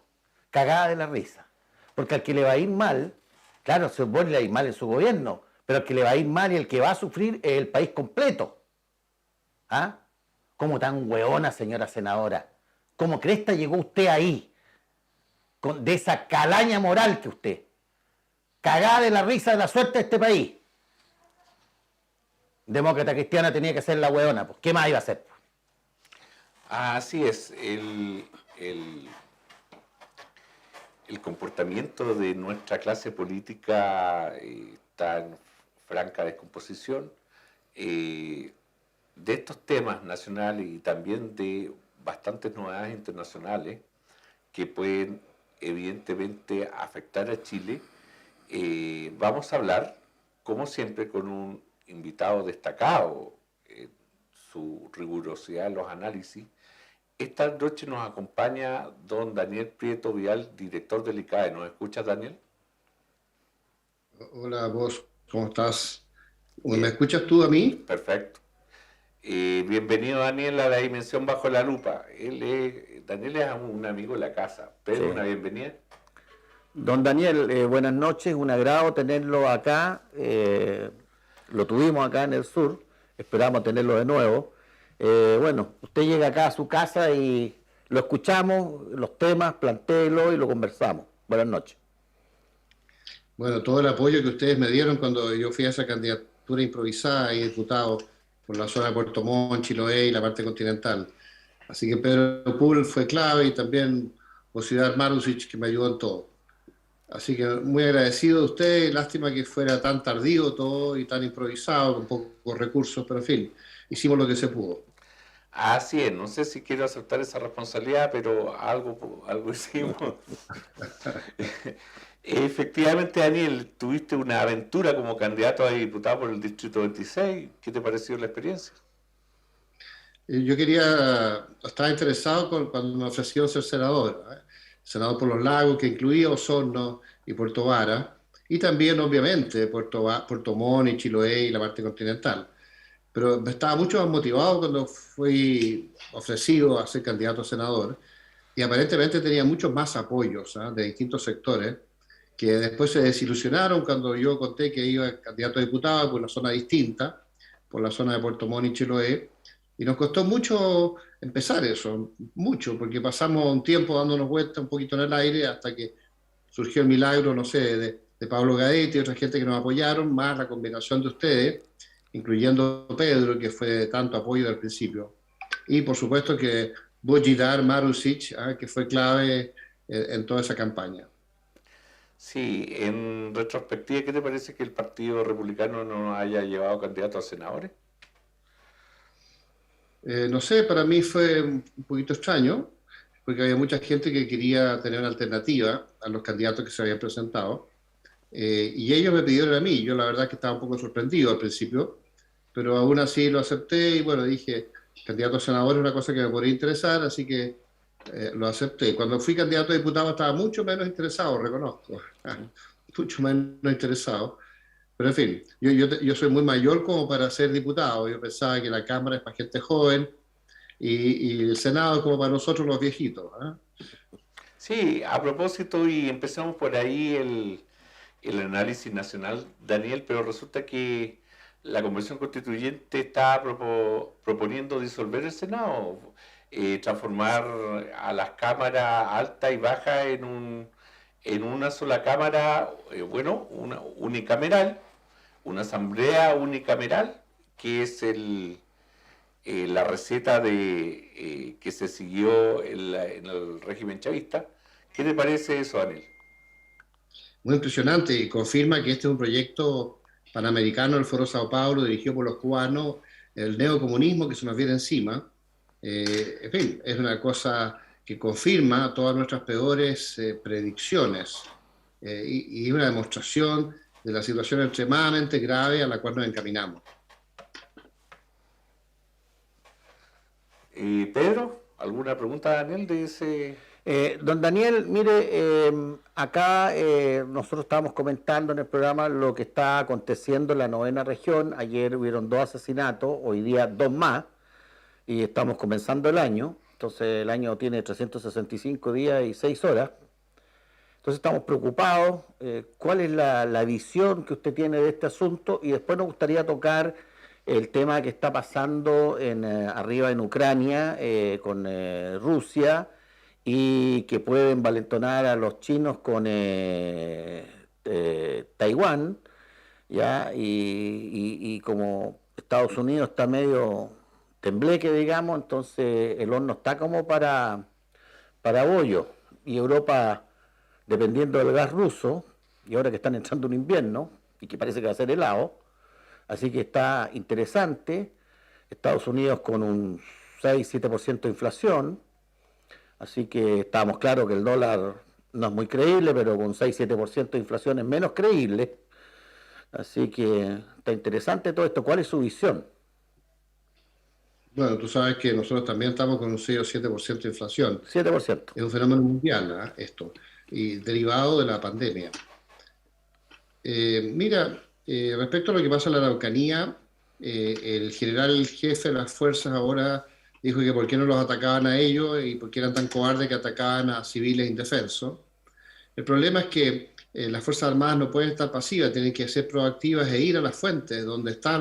Cagada de la risa. Porque al que le va a ir mal, claro, se supone le va a ir mal en su gobierno, pero al que le va a ir mal y el que va a sufrir es el país completo. ¿Ah? ¿Cómo tan hueona, señora senadora? ¿Cómo cresta llegó usted ahí? De esa calaña moral que usted. Cagada de la risa de la suerte de este país. Demócrata cristiana tenía que ser la hueona, pues. ¿Qué más iba a hacer? Así es, el comportamiento de nuestra clase política está en franca descomposición. De estos temas nacionales y también de bastantes novedades internacionales que pueden evidentemente afectar a Chile, vamos a hablar, como siempre, con un invitado destacado en su rigurosidad en los análisis. Esta noche nos acompaña don Daniel Prieto Vial, director del ICAE. ¿Nos escuchas, Daniel? Hola, vos, ¿cómo estás? ¿Me escuchas tú a mí? Perfecto. Bienvenido, Daniel, a La Dimensión Bajo la Lupa. Daniel es un amigo de la casa. Pedro, sí. Una bienvenida. Don Daniel, buenas noches, un agrado tenerlo acá. Lo tuvimos acá en el sur, esperamos tenerlo de nuevo. Bueno, usted llega acá a su casa y lo escuchamos, los temas, plantéelo y lo conversamos. Buenas noches. Bueno, todo el apoyo que ustedes me dieron cuando yo fui a esa candidatura improvisada y diputado por la zona de Puerto Montt, Chiloé y la parte continental. Así que Pedro Pull fue clave y también Osidar Marusic, que me ayudó en todo. Así que muy agradecido de usted, lástima que fuera tan tardío todo y tan improvisado, con pocos recursos, pero en fin, hicimos lo que se pudo. Así es, no sé si quiero aceptar esa responsabilidad, pero algo hicimos. Efectivamente, Daniel, tuviste una aventura como candidato a diputado por el Distrito 26. ¿Qué te pareció la experiencia? Yo estaba interesado cuando me ofrecieron ser senador, senador por los lagos, que incluía Osorno y Puerto Vara, y también, obviamente, Puerto Montt y Chiloé y la parte continental. Pero estaba mucho más motivado cuando fui ofrecido a ser candidato a senador, y aparentemente tenía muchos más apoyos de distintos sectores, que después se desilusionaron cuando yo conté que iba candidato a diputado por una zona distinta, por la zona de Puerto Montt y Chiloé, y nos costó mucho empezar eso, mucho, porque pasamos un tiempo dándonos vueltas un poquito en el aire hasta que surgió el milagro, no sé, de Pablo Gaetti y otra gente que nos apoyaron, más la combinación de ustedes, incluyendo Pedro, que fue de tanto apoyo al principio. Y por supuesto que Božidar Marušić, que fue clave en toda esa campaña. Sí, en retrospectiva, ¿qué te parece que el Partido Republicano no haya llevado candidatos a senadores? No sé, para mí fue un poquito extraño, porque había mucha gente que quería tener una alternativa a los candidatos que se habían presentado, y ellos me pidieron a mí. Yo la verdad que estaba un poco sorprendido al principio, pero aún así lo acepté y bueno, dije, candidato a senador es una cosa que me podría interesar, así que lo acepté. Cuando fui candidato a diputado estaba mucho menos interesado, reconozco, mucho menos interesado. Pero en fin, yo soy muy mayor como para ser diputado. Yo pensaba que la Cámara es para gente joven y el Senado es como para nosotros los viejitos. Sí, a propósito, y empezamos por ahí el análisis nacional, Daniel, pero resulta que la Convención Constituyente está proponiendo disolver el Senado, transformar a las cámaras alta y baja en una sola cámara, una unicameral, una asamblea unicameral, que es la receta que se siguió en el régimen chavista. ¿Qué te parece eso, Daniel? Muy impresionante, y confirma que este es un proyecto panamericano del Foro Sao Paulo, dirigido por los cubanos, el neocomunismo que se nos viene encima. En fin, es una cosa que confirma todas nuestras peores predicciones, y una demostración de la situación extremadamente grave a la cual nos encaminamos. Pedro, ¿alguna pregunta, Daniel, de ese...? Don Daniel, mire, acá nosotros estábamos comentando en el programa lo que está aconteciendo en la 9ª región. Ayer hubieron 2 asesinatos, hoy día 2 más, y estamos comenzando el año. Entonces el año tiene 365 días y 6 horas. Entonces estamos preocupados. ¿Cuál es la visión que usted tiene de este asunto? Y después nos gustaría tocar el tema que está pasando arriba en Ucrania con Rusia, y que puede envalentonar a los chinos con Taiwán, ¿ya? Y como Estados Unidos está medio tembleque, digamos, entonces el horno está como para bollo, y Europa, dependiendo del gas ruso, y ahora que están entrando un invierno, y que parece que va a ser helado, así que está interesante. Estados Unidos con un 6-7% de inflación, así que estábamos claros que el dólar no es muy creíble, pero con 6-7% de inflación es menos creíble. Así que está interesante todo esto. ¿Cuál es su visión? Bueno, tú sabes que nosotros también estamos con un 6 o 7% de inflación. 7%. Es un fenómeno mundial, esto, y derivado de la pandemia. Mira, respecto a lo que pasa en la Araucanía, el general jefe de las fuerzas ahora dijo que por qué no los atacaban a ellos y por qué eran tan cobardes que atacaban a civiles indefensos. El problema es que las Fuerzas Armadas no pueden estar pasivas, tienen que ser proactivas e ir a las fuentes donde está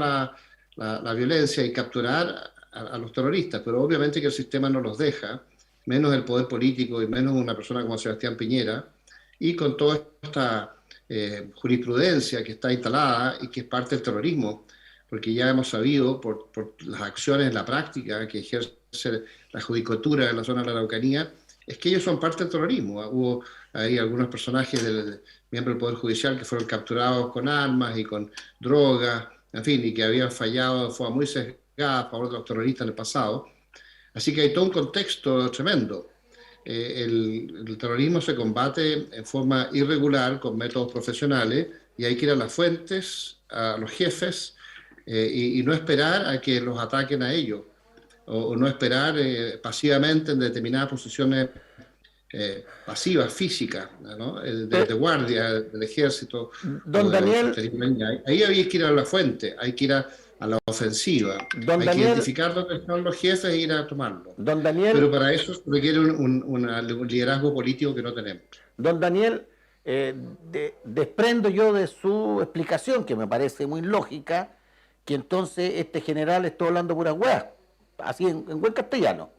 la violencia y capturar a los terroristas, pero obviamente que el sistema no los deja, menos el poder político y menos una persona como Sebastián Piñera, y con toda esta jurisprudencia que está instalada y que es parte del terrorismo, porque ya hemos sabido por las acciones en la práctica que ejerce la judicatura en la zona de la Araucanía, es que ellos son parte del terrorismo. Hubo ahí algunos personajes miembros del Poder Judicial que fueron capturados con armas y con drogas, en fin, y que habían fallado de forma muy sesgada a favor de los terroristas en el pasado. Así que hay todo un contexto tremendo. El terrorismo se combate en forma irregular, con métodos profesionales, y hay que ir a las fuentes, a los jefes, y no esperar a que los ataquen a ellos, o no esperar pasivamente en determinadas posiciones pasivas, físicas, ¿no? De guardia del ejército. Don Daniel, ahí había que ir a la fuente, hay que ir a la ofensiva, hay que identificar dónde están los jefes e ir a tomarlos. Don Daniel, pero para eso se requiere un liderazgo político que no tenemos. Don Daniel, desprendo yo de su explicación, que me parece muy lógica, que entonces este general está hablando puras weas, así en buen castellano.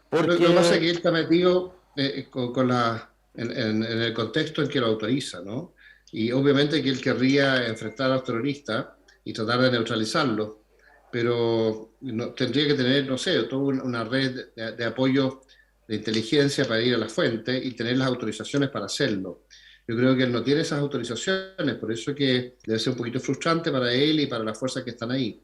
Porque... Lo que pasa es que él está metido en el contexto en que lo autoriza, ¿no? Y obviamente que él querría enfrentar a los terroristas y tratar de neutralizarlos, pero tendría que tener, no sé, toda una red de apoyo de inteligencia para ir a la fuente y tener las autorizaciones para hacerlo. Yo creo que él no tiene esas autorizaciones, por eso que debe ser un poquito frustrante para él y para las fuerzas que están ahí.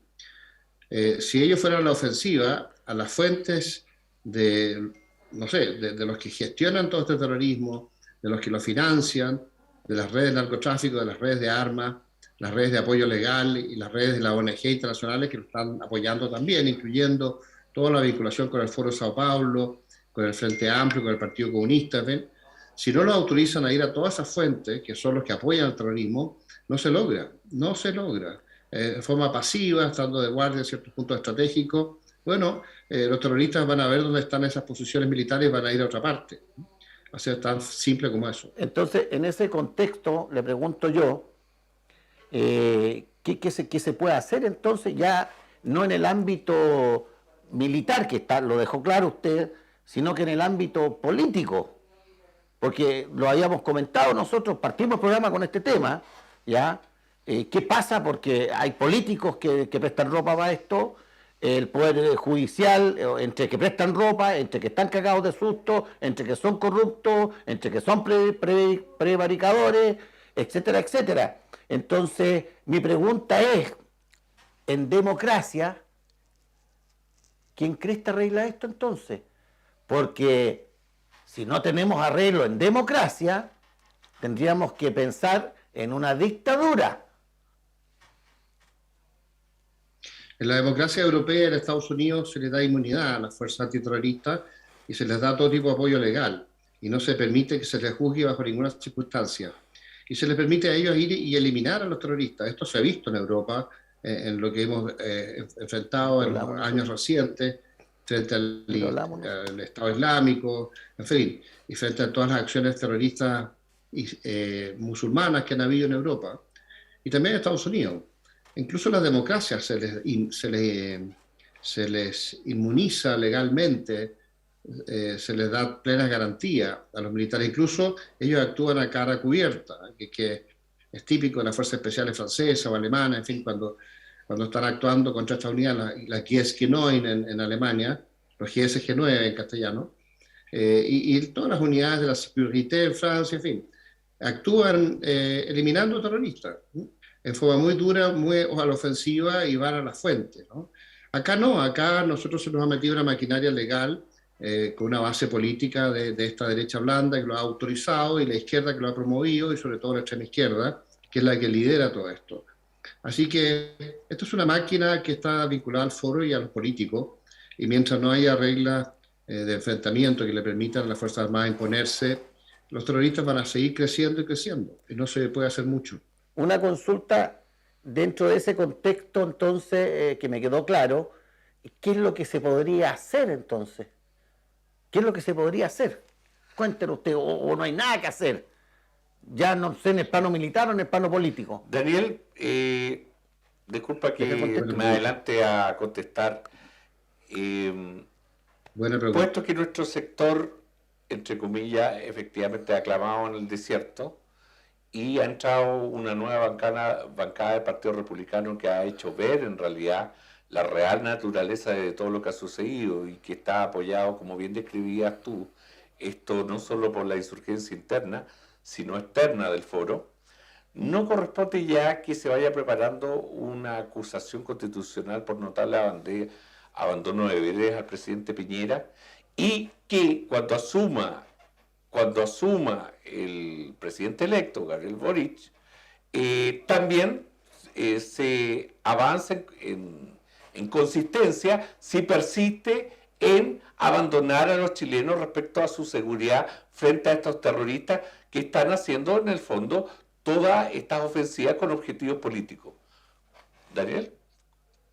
Si ellos fueran a la ofensiva, a las fuentes de, no sé, de los que gestionan todo este terrorismo, de los que lo financian, de las redes de narcotráfico, de las redes de armas, las redes de apoyo legal y las redes de la ONG internacionales que lo están apoyando también, incluyendo toda la vinculación con el Foro de Sao Paulo, con el Frente Amplio, con el Partido Comunista, ¿ven? Si no lo autorizan a ir a todas esas fuentes, que son los que apoyan el terrorismo, no se logra. De forma pasiva, estando de guardia en ciertos puntos estratégicos, bueno, los terroristas van a ver dónde están esas posiciones militares y van a ir a otra parte. Va a ser tan simple como eso. Entonces, en ese contexto, le pregunto yo, ¿qué se puede hacer entonces ya no en el ámbito militar, que lo dejó claro usted, sino que en el ámbito político? Porque lo habíamos comentado nosotros, partimos el programa con este tema, ¿ya? ¿Qué pasa? Porque hay políticos que prestan ropa para esto, el Poder Judicial, entre que prestan ropa, entre que están cagados de susto, entre que son corruptos, entre que son prevaricadores, etcétera, etcétera. Entonces, mi pregunta es, en democracia, ¿quién cresta arregla esto entonces? Porque si no tenemos arreglo en democracia, tendríamos que pensar en una dictadura. En la democracia europea y en Estados Unidos se les da inmunidad a las fuerzas antiterroristas y se les da todo tipo de apoyo legal y no se permite que se les juzgue bajo ninguna circunstancia. Y se les permite a ellos ir y eliminar a los terroristas. Esto se ha visto en Europa, en lo que hemos enfrentado en los años recientes, frente al Estado Islámico, en fin, y frente a todas las acciones terroristas musulmanas que han habido en Europa, y también en Estados Unidos. Incluso las democracias se les inmuniza legalmente, se les da plenas garantías a los militares. Incluso ellos actúan a cara cubierta, que es típico de las fuerzas especiales francesas o alemanas, en fin, cuando están actuando contra esta unidad, la GSG-9 en Alemania, los GSG-9 en castellano, y todas las unidades de la Sécurité en Francia, en fin, actúan eliminando terroristas, ¿no? En forma muy dura, muy a la ofensiva y van a la fuente, ¿no? Acá no, acá nosotros se nos ha metido una maquinaria legal con una base política de esta derecha blanda que lo ha autorizado y la izquierda que lo ha promovido y sobre todo la extrema izquierda, que es la que lidera todo esto. Así que esto es una máquina que está vinculada al foro y a los políticos, y mientras no haya reglas de enfrentamiento que le permitan a las Fuerzas Armadas imponerse, los terroristas van a seguir creciendo y creciendo, y no se puede hacer mucho. Una consulta dentro de ese contexto, entonces, que me quedó claro, ¿qué es lo que se podría hacer entonces? ¿Qué es lo que se podría hacer? Cuéntenos usted, o no hay nada que hacer. Ya no sé, en el plano militar o en el plano político. Daniel, disculpa que me adelante a contestar. Buena pregunta. Puesto que nuestro sector, entre comillas, efectivamente ha aclamado en el desierto, y ha entrado una nueva bancada del Partido Republicano que ha hecho ver en realidad la real naturaleza de todo lo que ha sucedido y que está apoyado, como bien describías tú, esto no solo por la insurgencia interna, sino externa del foro. No corresponde ya que se vaya preparando una acusación constitucional por notable abandono de deberes al presidente Piñera, y que cuando asuma el presidente electo, Gabriel Boric, también se avanza en consistencia si persiste en abandonar a los chilenos respecto a su seguridad frente a estos terroristas que están haciendo en el fondo todas estas ofensivas con objetivos políticos. Daniel.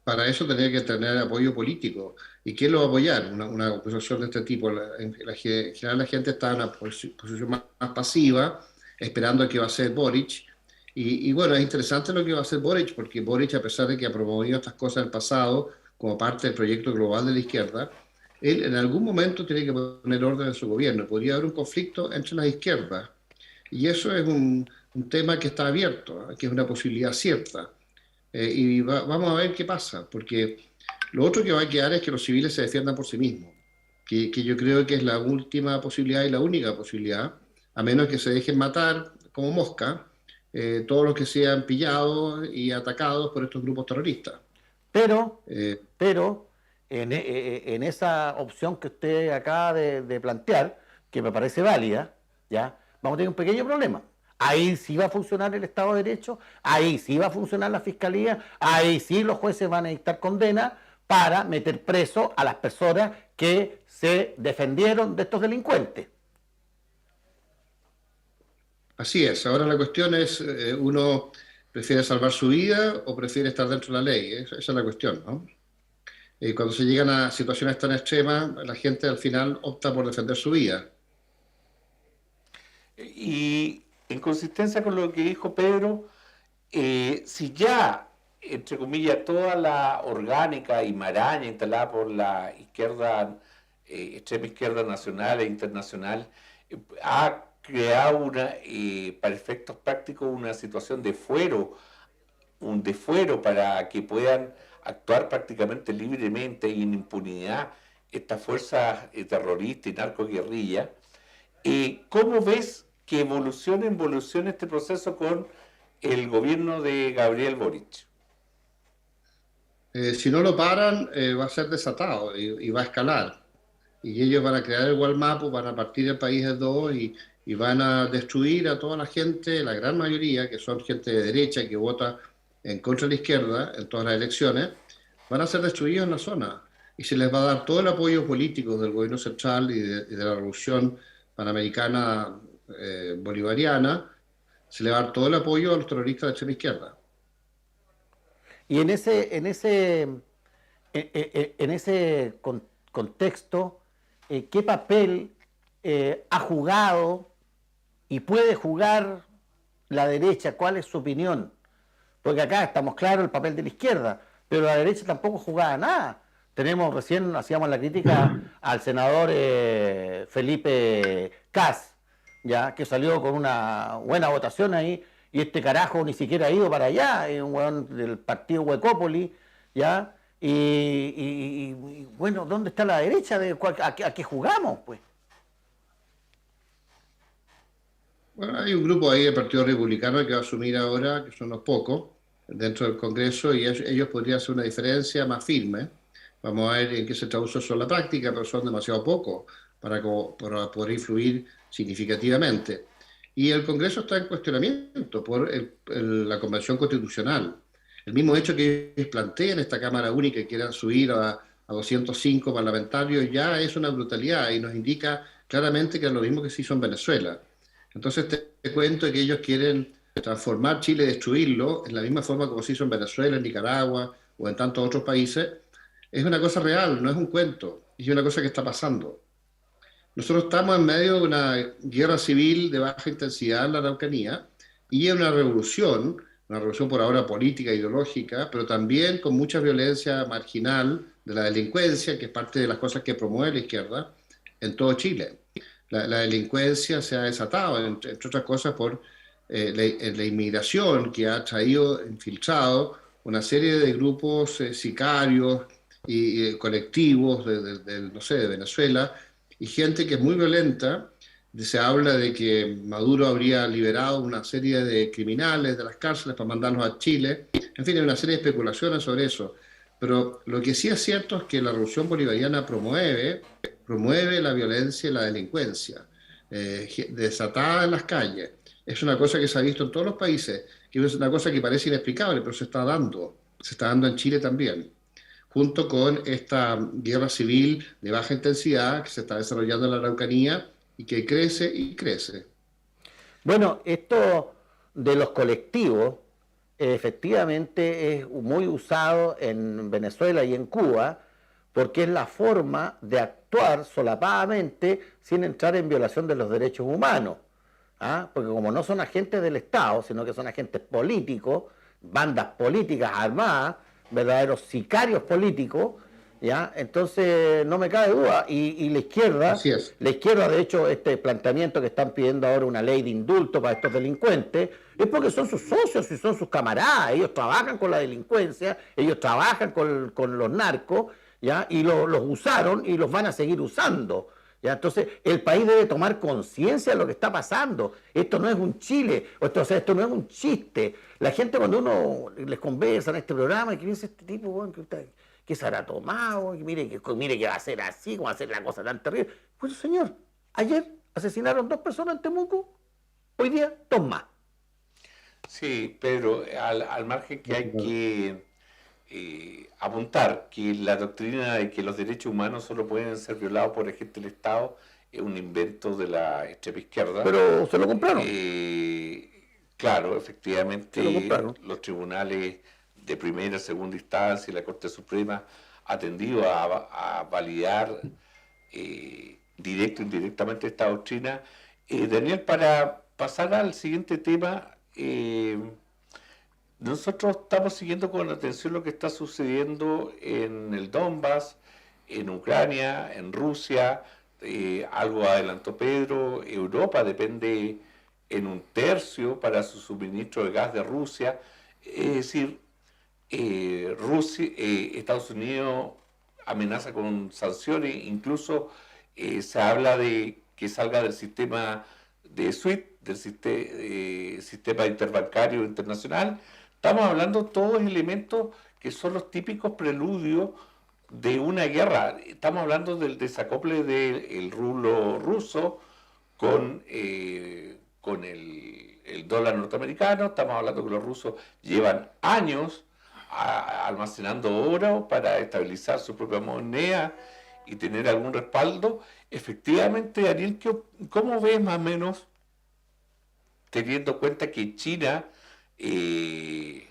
Para eso tenía que tener apoyo político. ¿Y quién lo va a apoyar? Una acusación de este tipo. En general la gente está en una posición más pasiva, esperando a que va a ser Boric, Y bueno, es interesante lo que va a hacer Boric, porque Boric, a pesar de que ha promovido estas cosas en el pasado como parte del proyecto global de la izquierda, él en algún momento tiene que poner orden en su gobierno. Podría haber un conflicto entre las izquierdas. Y eso es un tema que está abierto, que es una posibilidad cierta. Vamos a ver qué pasa, porque lo otro que va a quedar es que los civiles se defiendan por sí mismos, que yo creo que es la última posibilidad y la única posibilidad, a menos que se dejen matar como mosca todos los que sean pillados y atacados por estos grupos terroristas. Pero en esa opción que usted acaba de plantear, que me parece válida, ¿ya? Vamos a tener un pequeño problema. Ahí sí va a funcionar el Estado de Derecho, ahí sí va a funcionar la Fiscalía, ahí sí los jueces van a dictar condena para meter preso a las personas que se defendieron de estos delincuentes. Así es. Ahora la cuestión es, ¿uno prefiere salvar su vida o prefiere estar dentro de la ley? Esa es la cuestión, ¿no? Cuando se llegan a situaciones tan extremas, la gente al final opta por defender su vida. Y en consistencia con lo que dijo Pedro, si ya, entre comillas, toda la orgánica y maraña instalada por la izquierda, extrema izquierda nacional e internacional, ha creado para efectos prácticos una situación de fuero, un defuero para que puedan actuar prácticamente libremente y en impunidad estas fuerzas terroristas y narcoguerrillas. ¿Cómo ves que evoluciona este proceso con el gobierno de Gabriel Boric? Si no lo paran, va a ser desatado y va a escalar. Y ellos van a crear el Gualmapu, van a partir el país en dos y van a destruir a toda la gente, la gran mayoría, que son gente de derecha que vota en contra de la izquierda en todas las elecciones, van a ser destruidos en la zona. Y se les va a dar todo el apoyo político del gobierno central y de la revolución panamericana bolivariana, se le va a dar todo el apoyo a los terroristas de extrema izquierda. Y en ese contexto, ¿qué papel ha jugado y puede jugar la derecha? ¿Cuál es su opinión? Porque acá estamos claros el papel de la izquierda, pero la derecha tampoco jugaba nada. Recién hacíamos la crítica al senador Felipe Cas, ya que salió con una buena votación ahí, y este carajo ni siquiera ha ido para allá, es un weón del partido Huecópoli, ya, y bueno, ¿dónde está la derecha? ¿A qué jugamos, pues? Bueno, hay un grupo ahí del Partido Republicano que va a asumir ahora, que son los pocos, dentro del Congreso, y ellos podrían hacer una diferencia más firme. Vamos a ver en qué se traduce eso en la práctica, pero son demasiado pocos para poder influir significativamente. Y el Congreso está en cuestionamiento por la Convención Constitucional. El mismo hecho que ellos plantean esta Cámara Única y quieran subir a 205 parlamentarios ya es una brutalidad y nos indica claramente que es lo mismo que se hizo en Venezuela. Entonces te cuento que ellos quieren transformar Chile, destruirlo, en la misma forma como se hizo en Venezuela, en Nicaragua o en tantos otros países. Es una cosa real, no es un cuento, es una cosa que está pasando. Nosotros estamos en medio de una guerra civil de baja intensidad en la Araucanía y una revolución por ahora política, ideológica, pero también con mucha violencia marginal de la delincuencia, que es parte de las cosas que promueve la izquierda en todo Chile. La delincuencia se ha desatado, entre otras cosas, por la inmigración que ha traído infiltrado una serie de grupos sicarios y colectivos de Venezuela, y gente que es muy violenta. Se habla de que Maduro habría liberado una serie de criminales de las cárceles para mandarlos a Chile. En fin, hay una serie de especulaciones sobre eso. Pero lo que sí es cierto es que la revolución bolivariana promueve la violencia y la delincuencia, desatada en las calles. Es una cosa que se ha visto en todos los países, que es una cosa que parece inexplicable, pero se está dando en Chile también, junto con esta guerra civil de baja intensidad que se está desarrollando en la Araucanía y que crece y crece. Bueno, esto de los colectivos efectivamente es muy usado en Venezuela y en Cuba, porque es la forma de actuar solapadamente sin entrar en violación de los derechos humanos. ¿ah? Porque como no son agentes del Estado, sino que son agentes políticos, bandas políticas armadas, verdaderos sicarios políticos, ¿ya? Entonces no me cabe duda. Y Así es. la izquierda, de hecho, este planteamiento que están pidiendo ahora una ley de indulto para estos delincuentes, es porque son sus socios y son sus camaradas. Ellos trabajan con la delincuencia, ellos trabajan con los narcos, ¿ya? Y los usaron y los van a seguir usando. ¿Ya? Entonces, el país debe tomar conciencia de lo que está pasando. Esto no es un Chile, o sea, esto no es un chiste. La gente, cuando uno les conversa en este programa, y que piensa este tipo, bueno, que se hará tomado, que mire que va a ser así, cómo va a ser la cosa tan terrible. Pues, señor, ayer asesinaron 2 personas en Temuco, hoy día 2 más. Sí, Pedro, al margen que hay que apuntar que la doctrina de que los derechos humanos solo pueden ser violados por agentes del Estado es un invento de la extrema izquierda. Pero se lo compraron. Claro, efectivamente, Se lo compraron. los tribunales de primera, segunda instancia y la Corte Suprema ha tendido a validar directo e indirectamente esta doctrina. Daniel, para pasar al siguiente tema, nosotros estamos siguiendo con atención lo que está sucediendo en el Donbass, en Ucrania, en Rusia, algo adelantó Pedro, Europa depende en 1/3 para su suministro de gas de Rusia, es decir, Estados Unidos amenaza con sanciones, incluso se habla de que salga del sistema de SWIFT, del sistema interbancario internacional. Estamos hablando de todos elementos que son los típicos preludios de una guerra. Estamos hablando del desacople del rublo ruso con el dólar norteamericano. Estamos hablando que los rusos llevan años almacenando oro para estabilizar su propia moneda y tener algún respaldo. Efectivamente, Daniel, ¿cómo ves más o menos, teniendo en cuenta que China, que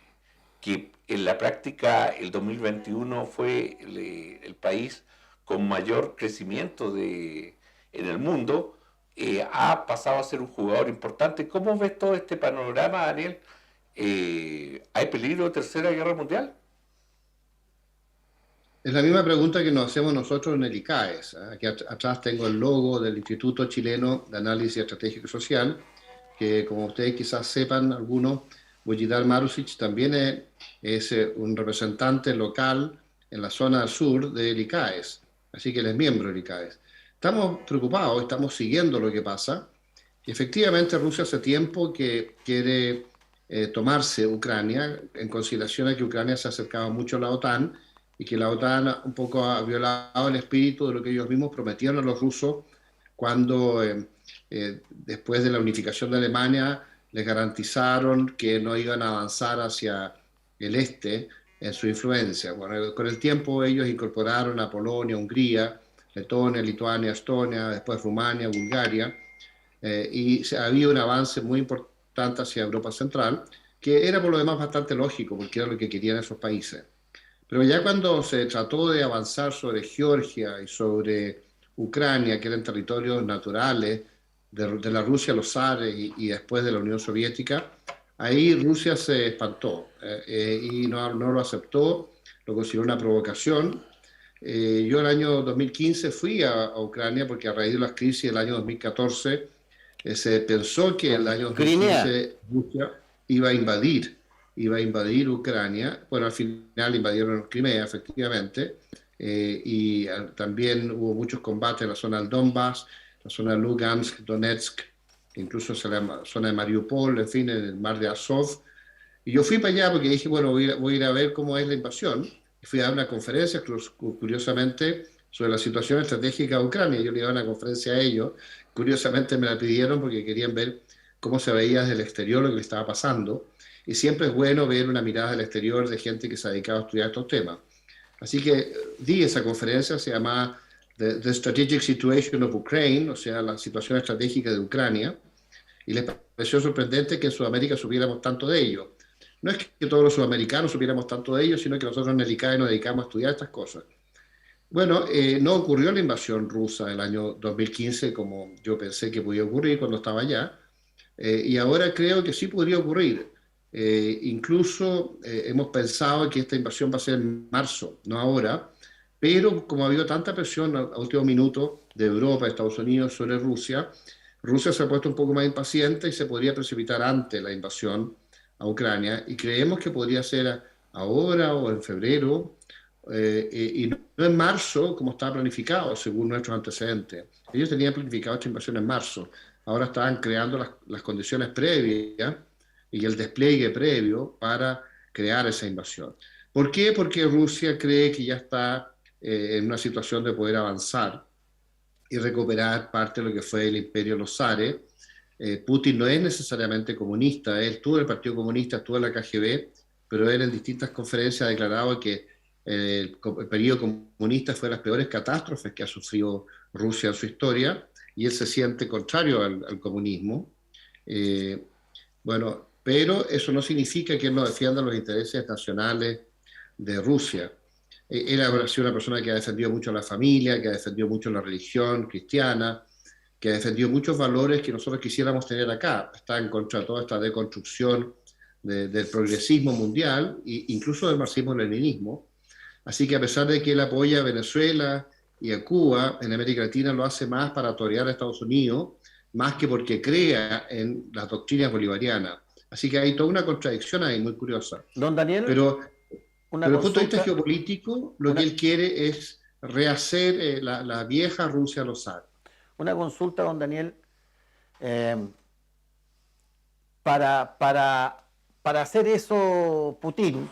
en la práctica el 2021 fue el país con mayor crecimiento en el mundo, ha pasado a ser un jugador importante? ¿Cómo ves todo este panorama, Daniel? ¿Hay peligro de tercera guerra mundial? Es la misma pregunta que nos hacemos nosotros en el ICAES. Aquí atrás tengo el logo del Instituto Chileno de Análisis Estratégico y Social, que, como ustedes quizás sepan algunos, Boyidar Marusic también es un representante local en la zona sur del ICAES, así que él es miembro del ICAES. Estamos preocupados, estamos siguiendo lo que pasa. Y efectivamente, Rusia hace tiempo que quiere tomarse Ucrania, en consideración a que Ucrania se ha acercado mucho a la OTAN y que la OTAN un poco ha violado el espíritu de lo que ellos mismos prometieron a los rusos cuando, después de la unificación de Alemania, les garantizaron que no iban a avanzar hacia el este en su influencia. Bueno, con el tiempo ellos incorporaron a Polonia, Hungría, Letonia, Lituania, Estonia, después Rumania, Bulgaria, y había un avance muy importante hacia Europa Central, que era por lo demás bastante lógico, porque era lo que querían esos países. Pero ya cuando se trató de avanzar sobre Georgia y sobre Ucrania, que eran territorios naturales de la Rusia, los zares y después de la Unión Soviética, ahí Rusia se espantó y no lo aceptó, lo consideró una provocación. Yo el año 2015 fui a Ucrania porque a raíz de las crisis del año 2014 se pensó que el año 2015 Rusia iba a invadir Ucrania. Bueno, al final invadieron Crimea, efectivamente, y también hubo muchos combates en la zona del Donbass, la zona de Lugansk, Donetsk, incluso en la zona de Mariupol, en fin, en el mar de Azov. Y yo fui para allá porque dije, bueno, voy a ir a ver cómo es la invasión. Y fui a dar una conferencia, curiosamente, sobre la situación estratégica de Ucrania. Yo le iba a una conferencia a ellos. Curiosamente me la pidieron porque querían ver cómo se veía desde el exterior lo que le estaba pasando. Y siempre es bueno ver una mirada del exterior de gente que se ha dedicado a estudiar estos temas. Así que di esa conferencia, se llama The Strategic Situation of Ukraine, o sea, la situación estratégica de Ucrania, y les pareció sorprendente que en Sudamérica supiéramos tanto de ello. No es que todos los sudamericanos supiéramos tanto de ello, sino que nosotros en el ICAE nos dedicamos a estudiar estas cosas. Bueno, no ocurrió la invasión rusa el año 2015 como yo pensé que podía ocurrir cuando estaba allá, Y ahora creo que sí podría ocurrir. Incluso hemos pensado que esta invasión va a ser en marzo, no ahora, pero como ha habido tanta presión a último minuto de Europa, Estados Unidos sobre Rusia, Rusia se ha puesto un poco más impaciente y se podría precipitar antes la invasión a Ucrania, y creemos que podría ser ahora o en febrero, y no en marzo como estaba planificado según nuestros antecedentes. Ellos tenían planificado esta invasión en marzo, ahora estaban creando las condiciones previas y el despliegue previo para crear esa invasión. ¿Por qué? Porque Rusia cree que ya está en una situación de poder avanzar y recuperar parte de lo que fue el imperio de los zares. Putin no es necesariamente comunista, él estuvo en el Partido Comunista, estuvo en la KGB, pero él en distintas conferencias ha declarado que el periodo comunista fue de las peores catástrofes que ha sufrido Rusia en su historia, y él se siente contrario al comunismo. Bueno, pero eso no significa que él no defienda los intereses nacionales de Rusia. Él ha sido una persona que ha defendido mucho a la familia, que ha defendido mucho la religión cristiana, que ha defendido muchos valores que nosotros quisiéramos tener acá. Está en contra de toda esta deconstrucción del progresismo mundial e incluso del marxismo-leninismo. Así que a pesar de que él apoya a Venezuela y a Cuba, en América Latina lo hace más para torear a Estados Unidos, más que porque crea en las doctrinas bolivarianas. Así que hay toda una contradicción ahí muy curiosa. Don Daniel, Pero una desde el punto de consulta, vista geopolítico, lo que él quiere es rehacer la vieja Rusia a los zares. una consulta, don Daniel, para hacer eso Putin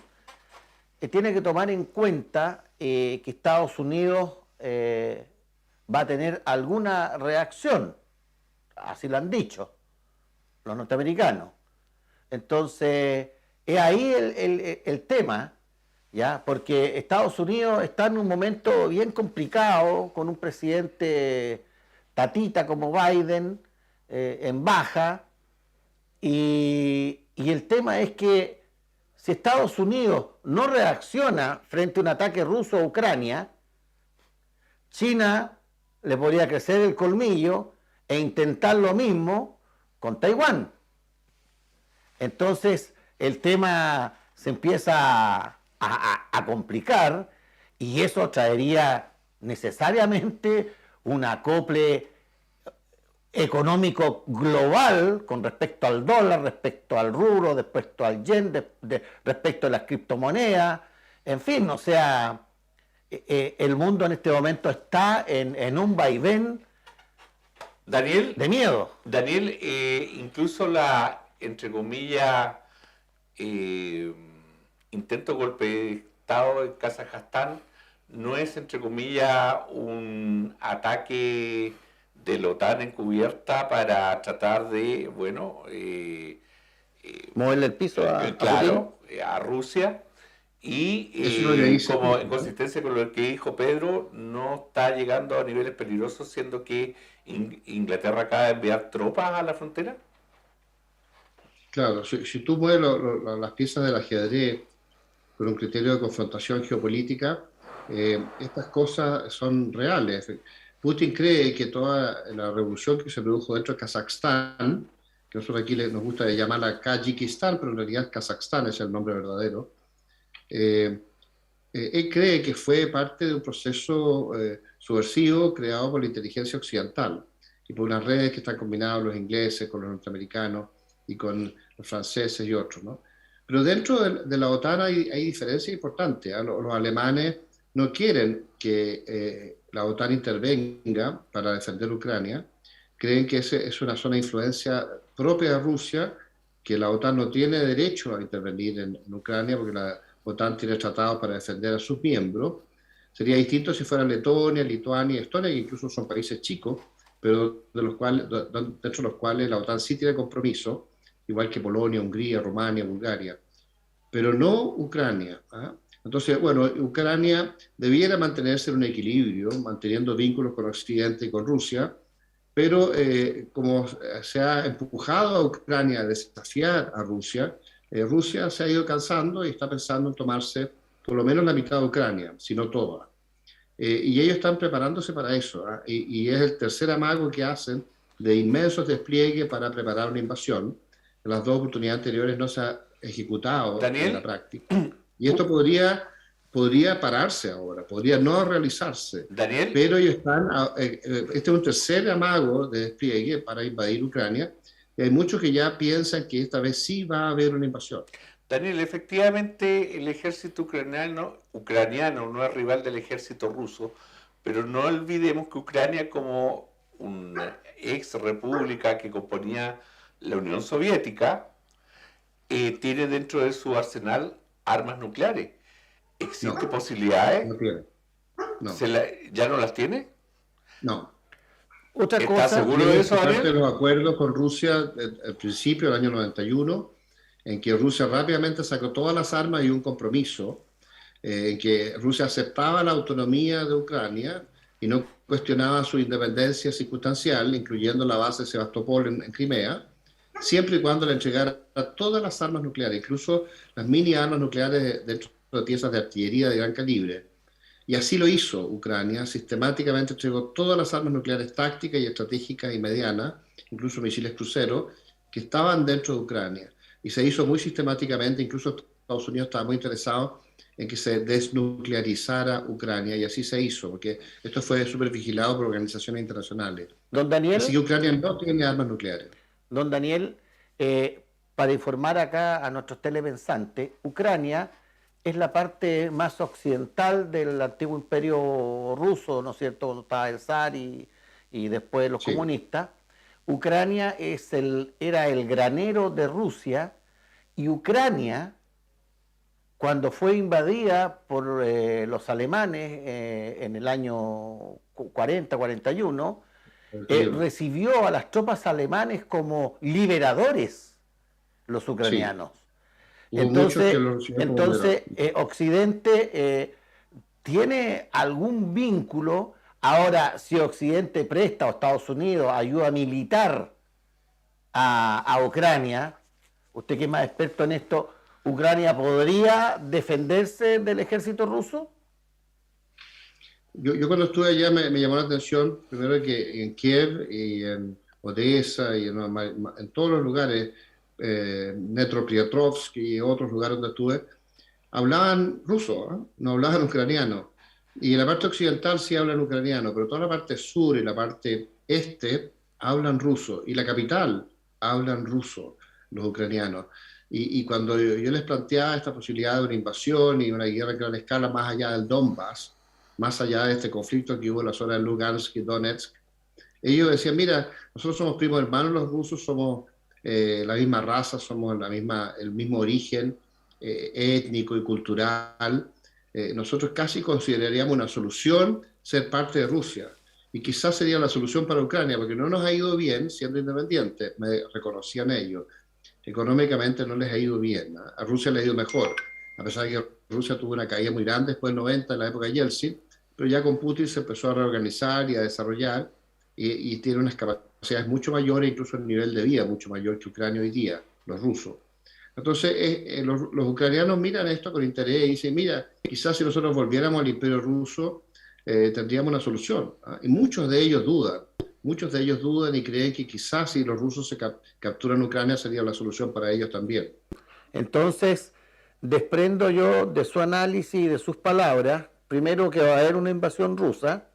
tiene que tomar en cuenta que Estados Unidos va a tener alguna reacción, así lo han dicho los norteamericanos. Entonces, es ahí el tema, ¿ya? Porque Estados Unidos está en un momento bien complicado, con un presidente tatita como Biden, en baja, y el tema es que si Estados Unidos no reacciona frente a un ataque ruso a Ucrania, China le podría crecer el colmillo e intentar lo mismo con Taiwán. Entonces el tema se empieza a complicar, y eso traería necesariamente un acople económico global con respecto al dólar, respecto al rublo, respecto al yen, respecto a las criptomonedas, en fin, o sea, el mundo en este momento está en un vaivén Daniel, de miedo. Daniel, incluso la, entre comillas, intento golpe de Estado en Kazajstán no es, entre comillas, un ataque de la OTAN encubierta para tratar de, bueno, Moverle el piso a claro, a Rusia, y Eso es lo que dice como Putin, en ¿no? consistencia con lo que dijo Pedro, no está llegando a niveles peligrosos, siendo que Inglaterra acaba de enviar tropas a la frontera. Claro, si tú mueves las piezas del ajedrez con un criterio de confrontación geopolítica, estas cosas son reales. Putin cree que toda la revolución que se produjo dentro de Kazajstán, que nosotros aquí nos gusta llamarla Kazajistán, pero en realidad Kazajstán es el nombre verdadero, él cree que fue parte de un proceso subversivo creado por la inteligencia occidental y por unas redes que están combinadas los ingleses con los norteamericanos y con los franceses y otros, ¿no? Pero dentro de la OTAN hay diferencias importantes, ¿eh? Los alemanes no quieren que la OTAN intervenga para defender Ucrania, creen que es una zona de influencia propia de Rusia, que la OTAN no tiene derecho a intervenir en Ucrania porque la OTAN tiene tratados para defender a sus miembros. Sería distinto si fuera Letonia, Lituania, Estonia, que incluso son países chicos, pero dentro de los cuales la OTAN sí tiene compromiso, igual que Polonia, Hungría, Rumania, Bulgaria, pero no Ucrania, ¿eh? Entonces, bueno, Ucrania debiera mantenerse en un equilibrio, manteniendo vínculos con Occidente y con Rusia, pero como se ha empujado a Ucrania a desafiar a Rusia, Rusia se ha ido cansando y está pensando en tomarse por lo menos la mitad de Ucrania, si no toda. Y ellos están preparándose para eso, ¿eh? Y es el tercer amago que hacen de inmensos despliegues para preparar una invasión. En las dos oportunidades anteriores no se ha ejecutado Daniel. en la práctica. Y esto podría pararse ahora, podría no realizarse. Daniel. Pero ellos están, este es un tercer amago de despliegue para invadir Ucrania. Y hay muchos que ya piensan que esta vez sí va a haber una invasión. Daniel, efectivamente el ejército ucraniano no es rival del ejército ruso, pero no olvidemos que Ucrania, como una ex república que componía la Unión Soviética, tiene dentro de su arsenal armas nucleares. ¿Existen posibilidades? No tiene. No. ¿Ya no las tiene? No. Otra ¿Estás cosa, seguro de eso, Parte de Daniel? los acuerdos con Rusia al principio del año 91, en que Rusia rápidamente sacó todas las armas y un compromiso, en que Rusia aceptaba la autonomía de Ucrania y no cuestionaba su independencia circunstancial, incluyendo la base de Sebastopol en Crimea, siempre y cuando le entregara todas las armas nucleares, incluso las mini armas nucleares dentro de piezas de artillería de gran calibre. Y así lo hizo Ucrania, sistemáticamente entregó todas las armas nucleares tácticas y estratégicas y medianas, incluso misiles cruceros, que estaban dentro de Ucrania. Y se hizo muy sistemáticamente, incluso Estados Unidos estaba muy interesado en que se desnuclearizara Ucrania, y así se hizo, porque esto fue súper vigilado por organizaciones internacionales. don Daniel. Así que Ucrania no tiene armas nucleares. Don Daniel, para informar acá a nuestros telepensantes, Ucrania es la parte más occidental del antiguo imperio ruso, ¿no es cierto?, cuando estaba el zar y después los comunistas. Ucrania era el granero de Rusia, y Ucrania, cuando fue invadida por los alemanes en el año 40-41, recibió a las tropas alemanes como liberadores, los ucranianos. Entonces Occidente tiene algún vínculo. Ahora, si Occidente presta, o Estados Unidos, ayuda militar a Ucrania, usted que es más experto en esto, ¿Ucrania podría defenderse del ejército ruso? Yo cuando estuve allá me llamó la atención, primero que en Kiev y en Odessa y en todos los lugares, Dnepropetrovsk y otros lugares donde estuve, hablaban ruso, no hablaban ucraniano. Y en la parte occidental sí hablan ucraniano, pero toda la parte sur y la parte este hablan ruso. Y la capital hablan ruso, los ucranianos. Y cuando yo les planteaba esta posibilidad de una invasión y una guerra a gran escala más allá del Donbass, más allá de este conflicto que hubo en la zona de Lugansk y Donetsk, ellos decían, mira, nosotros somos primos hermanos, los rusos somos la misma raza, somos el mismo origen étnico y cultural. Nosotros casi consideraríamos una solución ser parte de Rusia. Y quizás sería la solución para Ucrania, porque no nos ha ido bien siendo independientes, me reconocían ellos. Económicamente no les ha ido bien, ¿no? A Rusia les ha ido mejor, a pesar de que Rusia tuvo una caída muy grande después del 90, en la época de Yeltsin, pero ya con Putin se empezó a reorganizar y a desarrollar, y tiene unas capacidades mucho mayores, incluso el nivel de vida mucho mayor que Ucrania hoy día, los rusos. Entonces los ucranianos miran esto con interés y dicen, mira, quizás si nosotros volviéramos al imperio ruso tendríamos una solución, ¿ah? Y muchos de ellos dudan y creen que quizás si los rusos se capturan Ucrania sería la solución para ellos también. Entonces, desprendo yo de su análisis y de sus palabras, primero que va a haber una invasión rusa,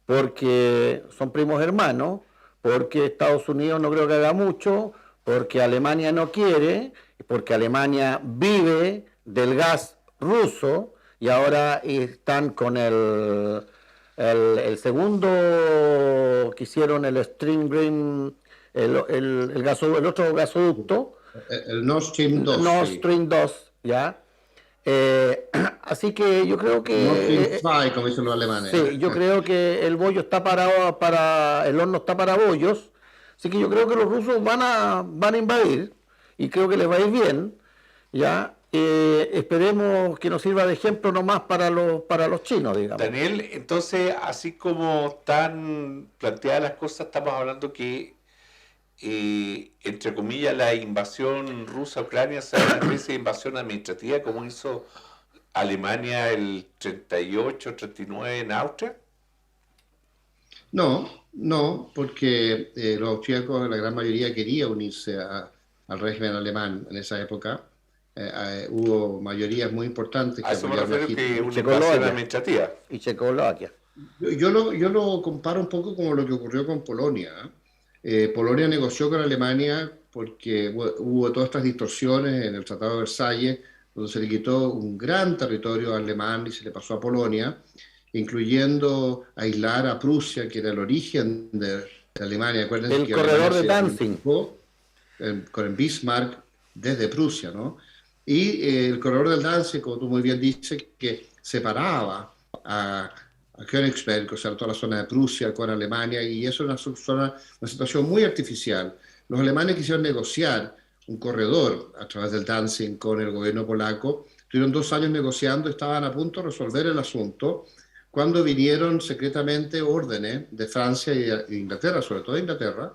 porque son primos hermanos, porque Estados Unidos no creo que haga mucho, porque Alemania no quiere, porque Alemania vive del gas ruso, y ahora están con el segundo que hicieron, el Stream Green, el otro gasoducto, el Nord Stream 2. Nord Stream 2, ¿ya? Así que yo creo que... Nord Stream 2, como dicen los alemanes. Sí, yo creo que el bollo está el horno está para bollos, así que yo creo que los rusos van a invadir, y creo que les va a ir bien, ¿ya? Esperemos que nos sirva de ejemplo nomás para los chinos, digamos. Daniel, entonces, así como están planteadas las cosas, estamos hablando que, entre comillas, la invasión rusa a Ucrania será una especie de invasión administrativa, como hizo Alemania el 38-39 en Austria. No, porque los austríacos, la gran mayoría quería unirse al régimen alemán en esa época. Hubo mayorías muy importantes A que eso me apoyaron a refiero, que Hitler. una invasión Checoslovaquia. administrativa. Y Checoslovaquia. Yo lo comparo un poco como lo que ocurrió con Polonia. Polonia negoció con Alemania porque hubo todas estas distorsiones en el Tratado de Versalles, donde se le quitó un gran territorio alemán y se le pasó a Polonia, incluyendo aislar a Prusia, que era el origen de Alemania. Acuérdense El que corredor Alemania de se Danzig. unificó, con el Bismarck desde Prusia, ¿no? Y el corredor del Danzig, como tú muy bien dices, que separaba a Königsberg, o sea, toda la zona de Prusia con Alemania, y eso es una situación muy artificial. Los alemanes quisieron negociar un corredor a través del Danzig con el gobierno polaco. Tuvieron 2 años negociando, estaban a punto de resolver el asunto, cuando vinieron secretamente órdenes de Francia y de Inglaterra, sobre todo de Inglaterra,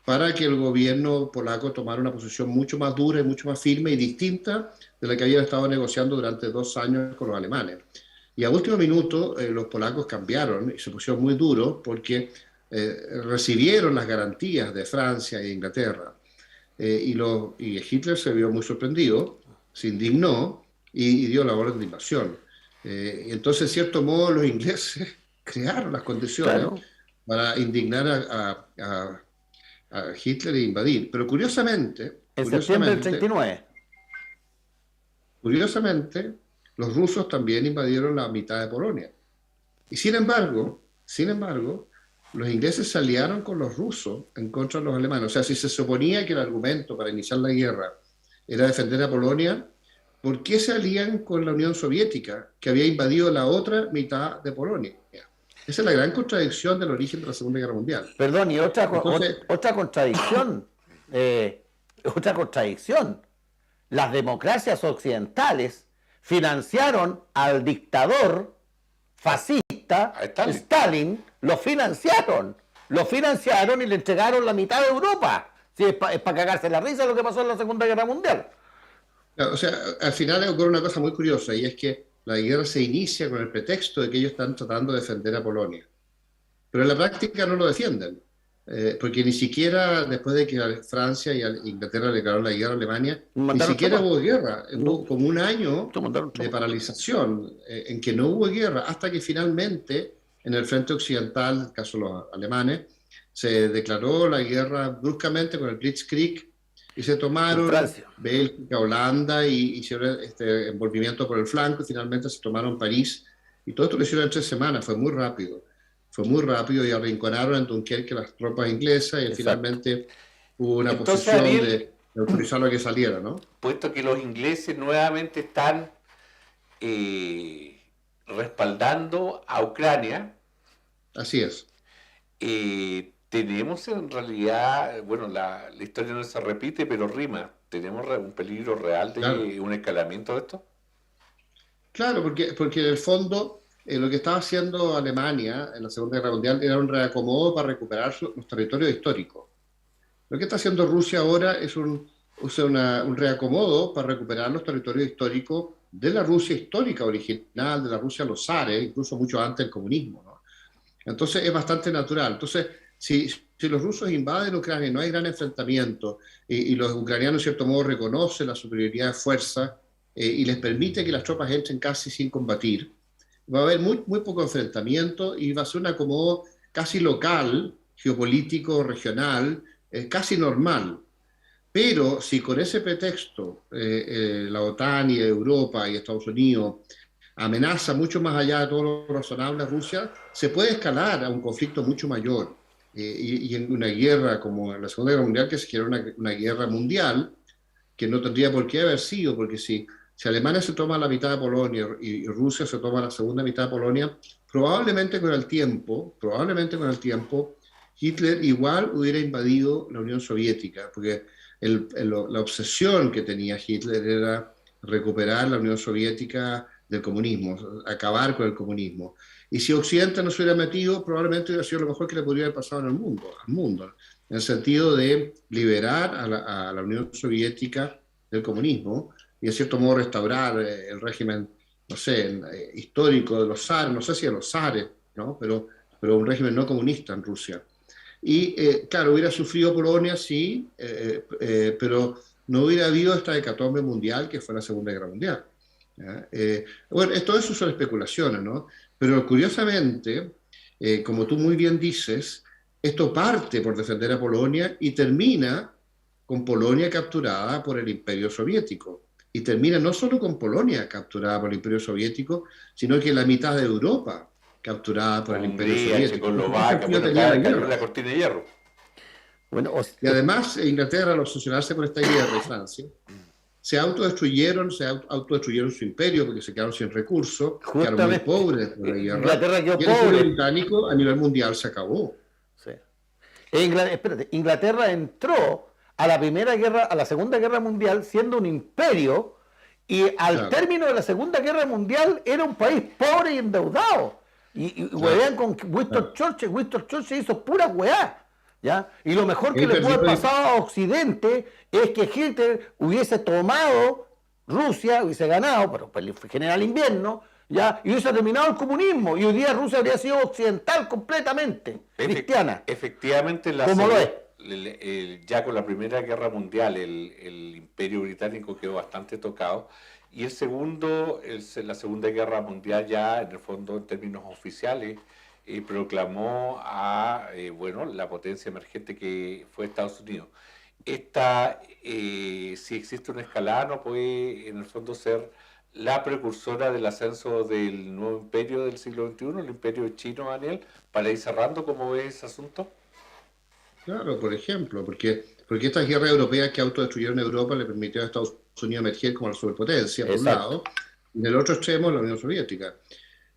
para que el gobierno polaco tomara una posición mucho más dura y mucho más firme y distinta de la que habían estado negociando durante 2 años con los alemanes. Y a último minuto los polacos cambiaron y se pusieron muy duros porque recibieron las garantías de Francia e Inglaterra. Y Hitler se vio muy sorprendido, se indignó y dio la orden de invasión. Entonces, en cierto modo, los ingleses crearon las condiciones, Claro. para indignar a Hitler e invadir. Pero curiosamente, En septiembre del 39. curiosamente, los rusos también invadieron la mitad de Polonia. Y sin embargo, los ingleses se aliaron con los rusos en contra de los alemanes. O sea, si se suponía que el argumento para iniciar la guerra era defender a Polonia, ¿por qué se alían con la Unión Soviética, que había invadido la otra mitad de Polonia? Esa es la gran contradicción del origen de la Segunda Guerra Mundial. Perdón, y Entonces, otra contradicción. Otra contradicción. Las democracias occidentales financiaron al dictador fascista A Stalin. Stalin, lo financiaron y le entregaron la mitad de Europa. Sí, es para cagarse la risa lo que pasó en la Segunda Guerra Mundial. o sea, al final ocurre una cosa muy curiosa, y es que la guerra se inicia con el pretexto de que ellos están tratando de defender a Polonia. Pero en la práctica no lo defienden, porque ni siquiera después de que Francia y Inglaterra le declararon la guerra a Alemania, ni Mandaron siquiera tropas. hubo guerra. Hubo como un año Mandaron de tropas. paralización en que no hubo guerra, hasta que finalmente en el frente occidental, en el caso de los alemanes, se declaró la guerra bruscamente con el Blitzkrieg y se tomaron Francia. Bélgica, Holanda, y hicieron este envolvimiento por el flanco, y finalmente se tomaron París, y todo esto lo hicieron en 3 semanas. Fue muy rápido y arrinconaron en Dunkerque las tropas inglesas, y Exacto. finalmente hubo una Entonces, posición Ariel, de autorizarlo a que saliera, ¿no? puesto que los ingleses nuevamente están respaldando a Ucrania, Así es. tenemos en realidad, bueno, la historia no se repite, pero rima. ¿Tenemos un peligro real de Claro. un escalamiento de esto? Claro, porque en el fondo lo que estaba haciendo Alemania en la Segunda Guerra Mundial era un reacomodo para recuperar los territorios históricos. Lo que está haciendo Rusia ahora es un reacomodo para recuperar los territorios históricos de la Rusia histórica original, de la Rusia de los zares, incluso mucho antes del comunismo, ¿no? Entonces es bastante natural. Entonces, si los rusos invaden Ucrania y no hay gran enfrentamiento, y los ucranianos en cierto modo reconocen la superioridad de fuerza, y les permite que las tropas entren casi sin combatir, va a haber muy poco enfrentamiento y va a ser un acomodo casi local, geopolítico, regional, casi normal. Pero si con ese pretexto la OTAN y Europa y Estados Unidos amenaza mucho más allá de todo lo razonable a Rusia, se puede escalar a un conflicto mucho mayor. Y en una guerra como en la Segunda Guerra Mundial, que se quiere una guerra mundial, que no tendría por qué haber sido, porque si Alemania se toma la mitad de Polonia y Rusia se toma la segunda mitad de Polonia, probablemente con el tiempo, Hitler igual hubiera invadido la Unión Soviética, porque la obsesión que tenía Hitler era recuperar la Unión Soviética del comunismo, acabar con el comunismo. Y si Occidente no se hubiera metido, probablemente hubiera sido lo mejor que le podría haber pasado al mundo, en el sentido de liberar a la Unión Soviética del comunismo y, en cierto modo, restaurar el régimen, no sé, histórico de los zares, no sé si de los zares, ¿no? Pero pero un régimen no comunista en Rusia. Y claro, hubiera sufrido Polonia, sí, pero no hubiera habido esta hecatombe mundial que fue la Segunda Guerra Mundial. ¿Ya? Bueno, todo eso son especulaciones, ¿no? Pero curiosamente, como tú muy bien dices, esto parte por defender a Polonia y termina con Polonia capturada por el Imperio Soviético. Y termina no solo con Polonia capturada por el Imperio Soviético, sino que la mitad de Europa capturada por el Imperio Hungría, Soviético. Checoslovaquia, bueno, Tenía la cayó guerra. la cortina de hierro. Bueno, Y además, Inglaterra, al obsesionarse con esta guerra, y Francia, se autodestruyeron su imperio porque se quedaron sin recursos, quedaron muy Justamente. pobres por la guerra. Inglaterra quedó Y el imperio pobre. británico a nivel mundial se acabó. Sí. Espérate, Inglaterra entró a la Segunda Guerra Mundial siendo un imperio y al Claro. término de la Segunda Guerra Mundial era un país pobre y endeudado. Y huevean con Winston Churchill. Winston Churchill hizo pura hueá. ¿Ya? Y lo mejor que Sí, le pero puede sí, pasar a Occidente es que Hitler hubiese tomado Rusia, hubiese ganado, pero pues fue general invierno, ¿ya? Y hubiese terminado el comunismo. Y hoy día Rusia habría sido occidental completamente, cristiana. Efectivamente, ¿Cómo lo es? ya con la Primera Guerra Mundial el Imperio Británico quedó bastante tocado, y la Segunda Guerra Mundial ya en el fondo en términos oficiales proclamó a la potencia emergente que fue Estados Unidos. Si existe una escalada, no puede en el fondo ser la precursora del ascenso del nuevo imperio del siglo XXI, el imperio chino, Daniel, para ir cerrando, ¿cómo ves ese asunto? Claro, por ejemplo, porque estas guerras europeas que autodestruyeron Europa le permitieron a Estados Unidos emerger como la superpotencia, por un Exacto. lado, y en el otro extremo la Unión Soviética.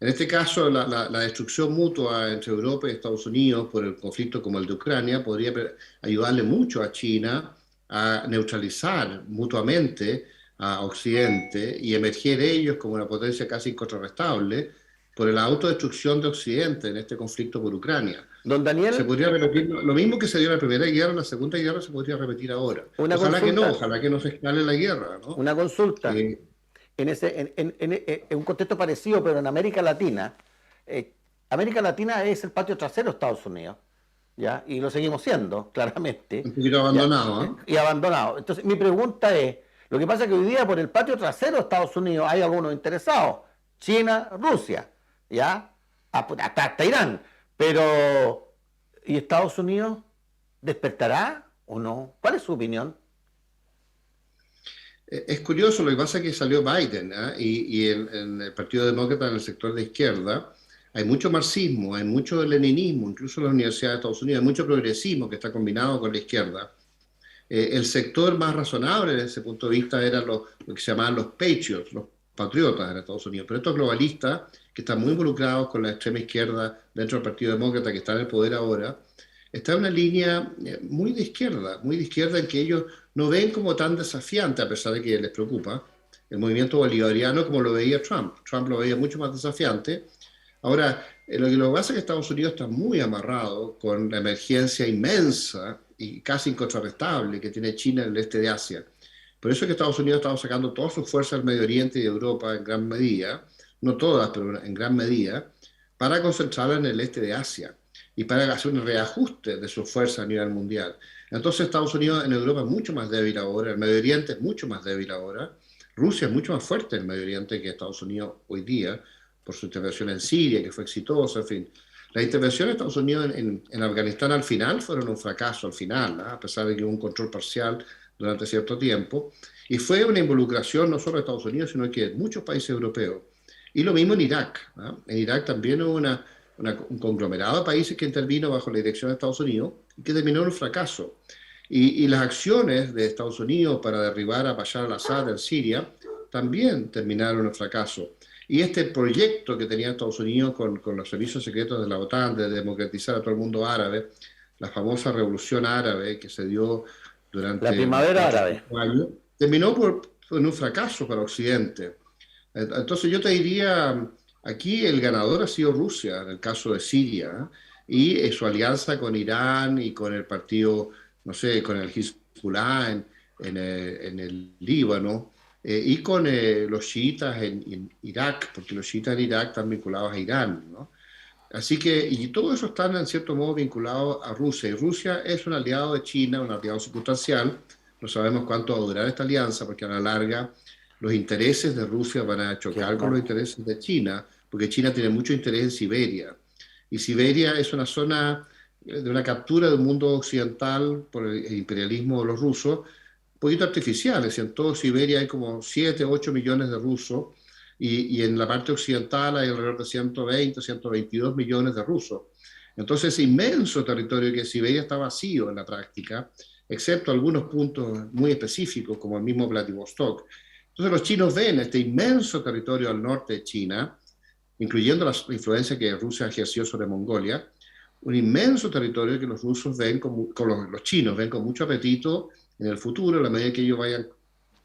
En este caso, la destrucción mutua entre Europa y Estados Unidos por el conflicto como el de Ucrania podría ayudarle mucho a China a neutralizar mutuamente a Occidente y emerger ellos como una potencia casi incontrarrestable por la autodestrucción de Occidente en este conflicto por Ucrania. Don Daniel, Se podría repetir lo mismo que se dio en la Primera Guerra, en la Segunda Guerra se podría repetir ahora. Una Ojalá consulta. que no se escale la guerra, ¿no? una consulta. Eh, En un contexto parecido, pero en América Latina, América Latina es el patio trasero de Estados Unidos, ¿ya? Y lo seguimos siendo, claramente. un poquito ¿ya? abandonado, ¿eh? Y abandonado. Entonces, mi pregunta es, lo que pasa es que hoy día por el patio trasero de Estados Unidos hay algunos interesados, China, Rusia, ¿ya? Hasta Irán, pero ¿y Estados Unidos despertará o no? ¿Cuál es su opinión? Es curioso, lo que pasa es que salió Biden, ¿eh? Y en el Partido Demócrata, en el sector de izquierda, hay mucho marxismo, hay mucho leninismo, incluso en la Universidad de Estados Unidos, hay mucho progresismo que está combinado con la izquierda. El sector más razonable desde ese punto de vista eran lo que se llamaban los patriots, los patriotas en Estados Unidos, pero estos globalistas que están muy involucrados con la extrema izquierda dentro del Partido Demócrata que está en el poder ahora, está en una línea muy de izquierda en que ellos no ven como tan desafiante, a pesar de que les preocupa, el movimiento bolivariano como lo veía Trump. Trump lo veía mucho más desafiante. Ahora, lo que pasa es que Estados Unidos está muy amarrado con la emergencia inmensa y casi incontrarrestable que tiene China en el este de Asia. Por eso es que Estados Unidos ha estado sacando todas sus fuerzas del Medio Oriente y de Europa en gran medida, no todas, pero en gran medida, para concentrarla en el este de Asia y para hacer un reajuste de sus fuerzas a nivel mundial. Entonces Estados Unidos en Europa es mucho más débil ahora, el Medio Oriente es mucho más débil ahora, Rusia es mucho más fuerte en el Medio Oriente que Estados Unidos hoy día, por su intervención en Siria, que fue exitosa, en fin. Las intervenciones de Estados Unidos en Afganistán al final fueron un fracaso, al final, ¿no? A pesar de que hubo un control parcial durante cierto tiempo, y fue una involucración no solo de Estados Unidos, sino que de muchos países europeos. Y lo mismo en Irak, ¿no? En Irak también hubo un conglomerado de países que intervino bajo la dirección de Estados Unidos y que terminó en un fracaso. Y las acciones de Estados Unidos para derribar a Bashar al-Assad en Siria también terminaron en fracaso. Y este proyecto que tenía Estados Unidos con los servicios secretos de la OTAN de democratizar a todo el mundo árabe, la famosa revolución árabe que se dio durante La primavera árabe, años, terminó en un fracaso para Occidente. Entonces yo te diría, aquí el ganador ha sido Rusia, en el caso de Siria, y su alianza con Irán y con el partido, no sé, con el Hezbollah en el Líbano, y con los chiitas en Irak, porque los chiitas en Irak están vinculados a Irán, ¿no? Así que, y todo eso está en cierto modo vinculado a Rusia, y Rusia es un aliado de China, un aliado circunstancial. No sabemos cuánto va a durar esta alianza, porque a la larga los intereses de Rusia van a chocar con los intereses de China, porque China tiene mucho interés en Siberia, y Siberia es una zona de una captura del mundo occidental por el imperialismo de los rusos, un poquito artificial. Es decir, en todo Siberia hay como 7, 8 millones de rusos, y en la parte occidental hay alrededor de 120, 122 millones de rusos. Entonces, ese inmenso territorio que Siberia está vacío en la práctica, excepto algunos puntos muy específicos, como el mismo Vladivostok. Entonces, los chinos ven este inmenso territorio al norte de China, incluyendo la influencia que Rusia ejerció sobre Mongolia, un inmenso territorio que los rusos ven los chinos ven con mucho apetito en el futuro, a la medida que ellos vayan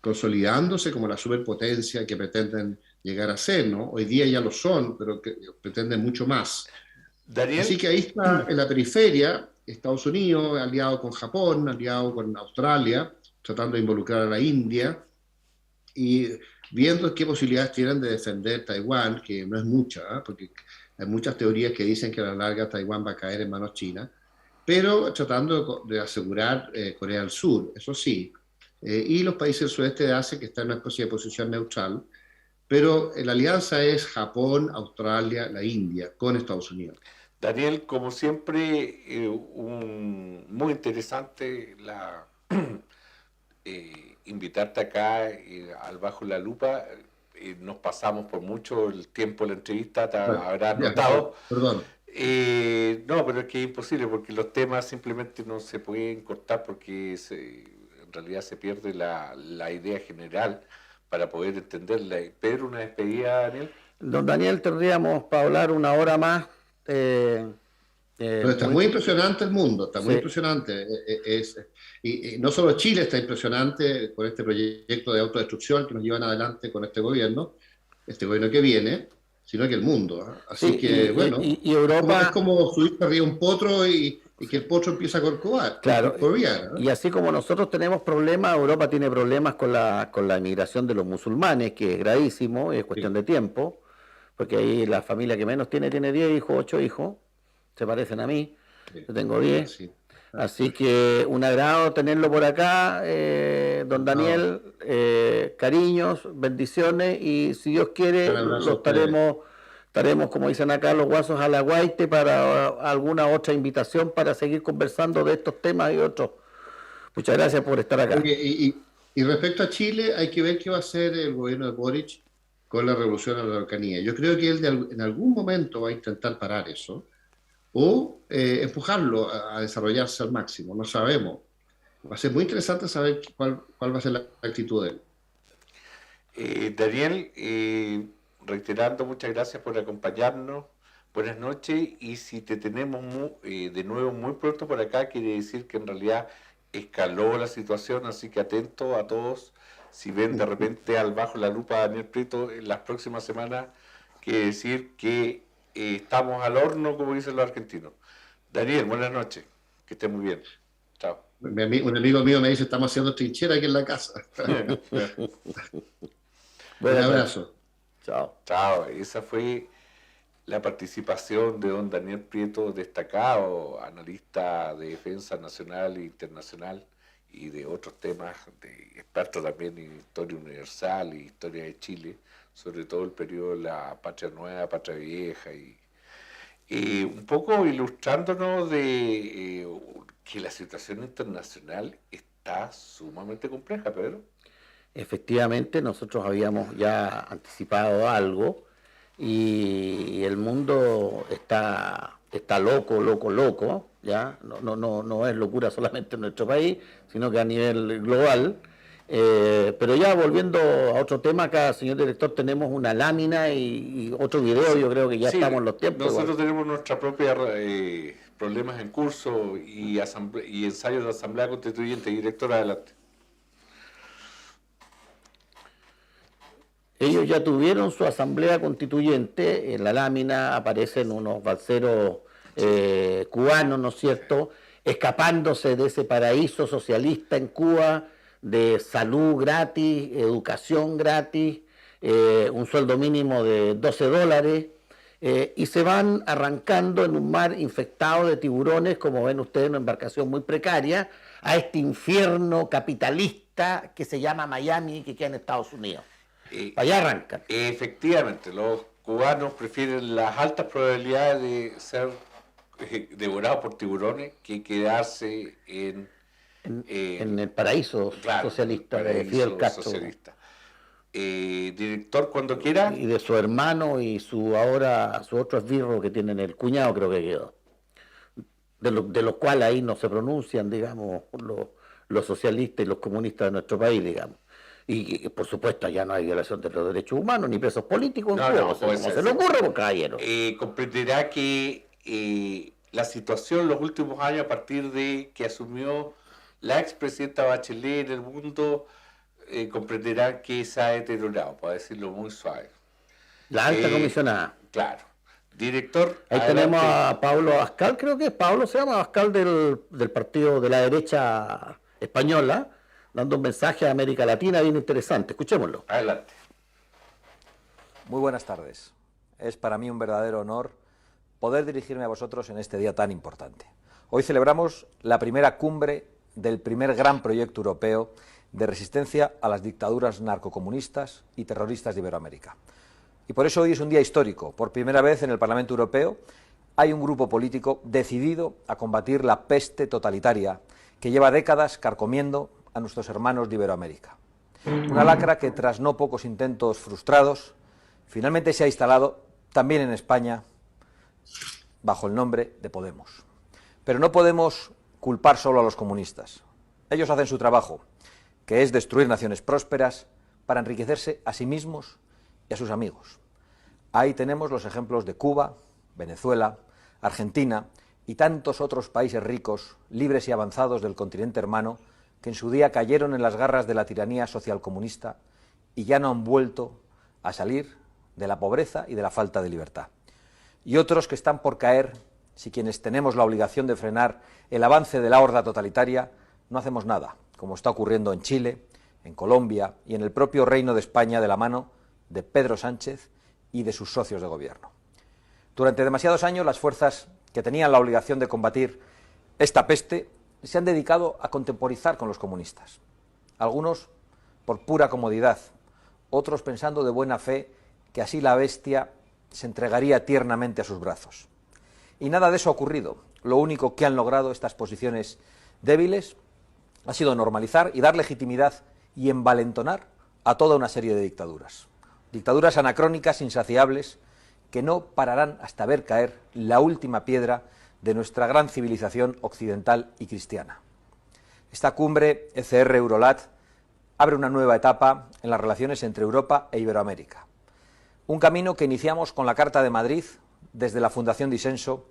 consolidándose como la superpotencia que pretenden llegar a ser, ¿no? Hoy día ya lo son, pero que pretenden mucho más. Daniel. Así que ahí está, en la periferia, Estados Unidos, aliado con Japón, aliado con Australia, tratando de involucrar a la India, y viendo qué posibilidades tienen de defender Taiwán, que no es mucha, ¿eh? Porque hay muchas teorías que dicen que a la larga Taiwán va a caer en manos chinas, pero tratando de asegurar Corea del Sur, eso sí, y los países del sudeste de Asia, que están en una especie de posición neutral, pero la alianza es Japón, Australia, la India, con Estados Unidos. Daniel, como siempre, muy interesante invitarte acá al Bajo la Lupa. Nos pasamos por mucho el tiempo de la entrevista, te habrás notado. Perdón. No, pero es que es imposible, porque los temas simplemente no se pueden cortar, porque en realidad se pierde la idea general para poder entenderla. Pedro, una despedida, Daniel. Don Daniel, tendríamos para hablar una hora más. Pero está muy impresionante el mundo, está muy Sí. impresionante. Y no solo Chile está impresionante con este proyecto de autodestrucción que nos llevan adelante con este gobierno que viene, sino que el mundo. ¿Eh? Así Sí, que, bueno, y Europa, es como subirse arriba de un potro y que el potro empieza a corcovar. claro, corcoviar, ¿eh? y así como nosotros tenemos problemas, Europa tiene problemas con la inmigración de los musulmanes, que es gravísimo, es cuestión de tiempo, porque ahí la familia que menos tiene 10 hijos, 8 hijos, se parecen a mí, yo tengo 10. Sí. Así que un agrado tenerlo por acá, don Daniel, cariños, bendiciones, y si Dios quiere, Un abrazo lo estaremos, como dicen acá, los guasos a la guaite para alguna otra invitación para seguir conversando de estos temas y otros. Muchas gracias por estar acá. Oye, y respecto a Chile, hay que ver qué va a hacer el gobierno de Boric con la revolución a la Araucanía. Yo creo que él en algún momento va a intentar parar eso, o empujarlo a desarrollarse al máximo, no sabemos. Va a ser muy interesante saber cuál va a ser la actitud de él. Daniel, reiterando, muchas gracias por acompañarnos, buenas noches, y si te tenemos de nuevo muy pronto por acá, quiere decir que en realidad escaló la situación, así que atento a todos, si ven de repente al Bajo la Lupa Daniel Prieto en las próximas semanas, quiere decir que estamos al horno, como dicen los argentinos. Daniel, buenas noches, que esté muy bien. Chao. Un amigo mío me dice, estamos haciendo trinchera aquí en la casa. Un abrazo. Chao. Chao. Esa fue la participación de don Daniel Prieto, destacado analista de defensa nacional e internacional y de otros temas, de experto también en historia universal y historia de Chile, sobre todo el periodo de la Patria Nueva, Patria Vieja, y un poco ilustrándonos de que la situación internacional está sumamente compleja, Pedro. Efectivamente, nosotros habíamos ya anticipado algo y el mundo está loco, ¿ya? No es locura solamente en nuestro país, sino que a nivel global. Pero ya volviendo a otro tema, acá, señor director, tenemos una lámina y otro video, yo creo que ya estamos en los tiempos. Nosotros tenemos nuestra propia problemas en curso y ensayos de asamblea constituyente. Director, adelante. Ellos ya tuvieron su asamblea constituyente, en la lámina aparecen unos balseros cubanos, ¿no es cierto?, escapándose de ese paraíso socialista en Cuba, de salud gratis, educación gratis, un sueldo mínimo de $12, y se van arrancando en un mar infectado de tiburones, como ven ustedes, una embarcación muy precaria, a este infierno capitalista que se llama Miami, que queda en Estados Unidos. Allá arrancan. Efectivamente, los cubanos prefieren las altas probabilidades de ser devorados por tiburones que quedarse en el paraíso socialista de Fidel Castro. Socialista. Director, cuando quiera. Y de su hermano y su otro esbirro que tienen, el cuñado creo que quedó. De los cuales ahí no se pronuncian, digamos, los socialistas y los comunistas de nuestro país, digamos. Y por supuesto ya no hay violación de los derechos humanos ni presos políticos en Cuba, como se le ocurre, pues, caballero. Comprenderá que la situación en los últimos años, a partir de que asumió la expresidenta Bachelet en el mundo, comprenderá que se ha deteriorado, para decirlo muy suave. La alta comisionada. Claro. Director. Ahí adelante. Tenemos a Pablo Abascal, creo que es Pablo, se llama Abascal del partido de la derecha española, dando un mensaje a América Latina bien interesante. Escuchémoslo. Adelante. Muy buenas tardes. Es para mí un verdadero honor poder dirigirme a vosotros en este día tan importante. Hoy celebramos la primera cumbre del primer gran proyecto europeo de resistencia a las dictaduras narcocomunistas y terroristas de Iberoamérica. Y por eso hoy es un día histórico. Por primera vez en el Parlamento Europeo hay un grupo político decidido a combatir la peste totalitaria que lleva décadas carcomiendo a nuestros hermanos de Iberoamérica. Una lacra que, tras no pocos intentos frustrados, finalmente se ha instalado también en España bajo el nombre de Podemos. Pero no podemos culpar solo a los comunistas. Ellos hacen su trabajo, que es destruir naciones prósperas para enriquecerse a sí mismos y a sus amigos. Ahí tenemos los ejemplos de Cuba, Venezuela, Argentina y tantos otros países ricos, libres y avanzados del continente hermano, que en su día cayeron en las garras de la tiranía socialcomunista y ya no han vuelto a salir de la pobreza y de la falta de libertad. Y otros que están por caer si quienes tenemos la obligación de frenar el avance de la horda totalitaria no hacemos nada, como está ocurriendo en Chile, en Colombia y en el propio Reino de España de la mano de Pedro Sánchez y de sus socios de gobierno. Durante demasiados años las fuerzas que tenían la obligación de combatir esta peste se han dedicado a contemporizar con los comunistas. Algunos por pura comodidad, otros pensando de buena fe que así la bestia se entregaría tiernamente a sus brazos. Y nada de eso ha ocurrido. Lo único que han logrado estas posiciones débiles ha sido normalizar y dar legitimidad y envalentonar a toda una serie de dictaduras. Dictaduras anacrónicas, insaciables, que no pararán hasta ver caer la última piedra de nuestra gran civilización occidental y cristiana. Esta cumbre ECR-Eurolat abre una nueva etapa en las relaciones entre Europa e Iberoamérica. Un camino que iniciamos con la Carta de Madrid desde la Fundación Disenso,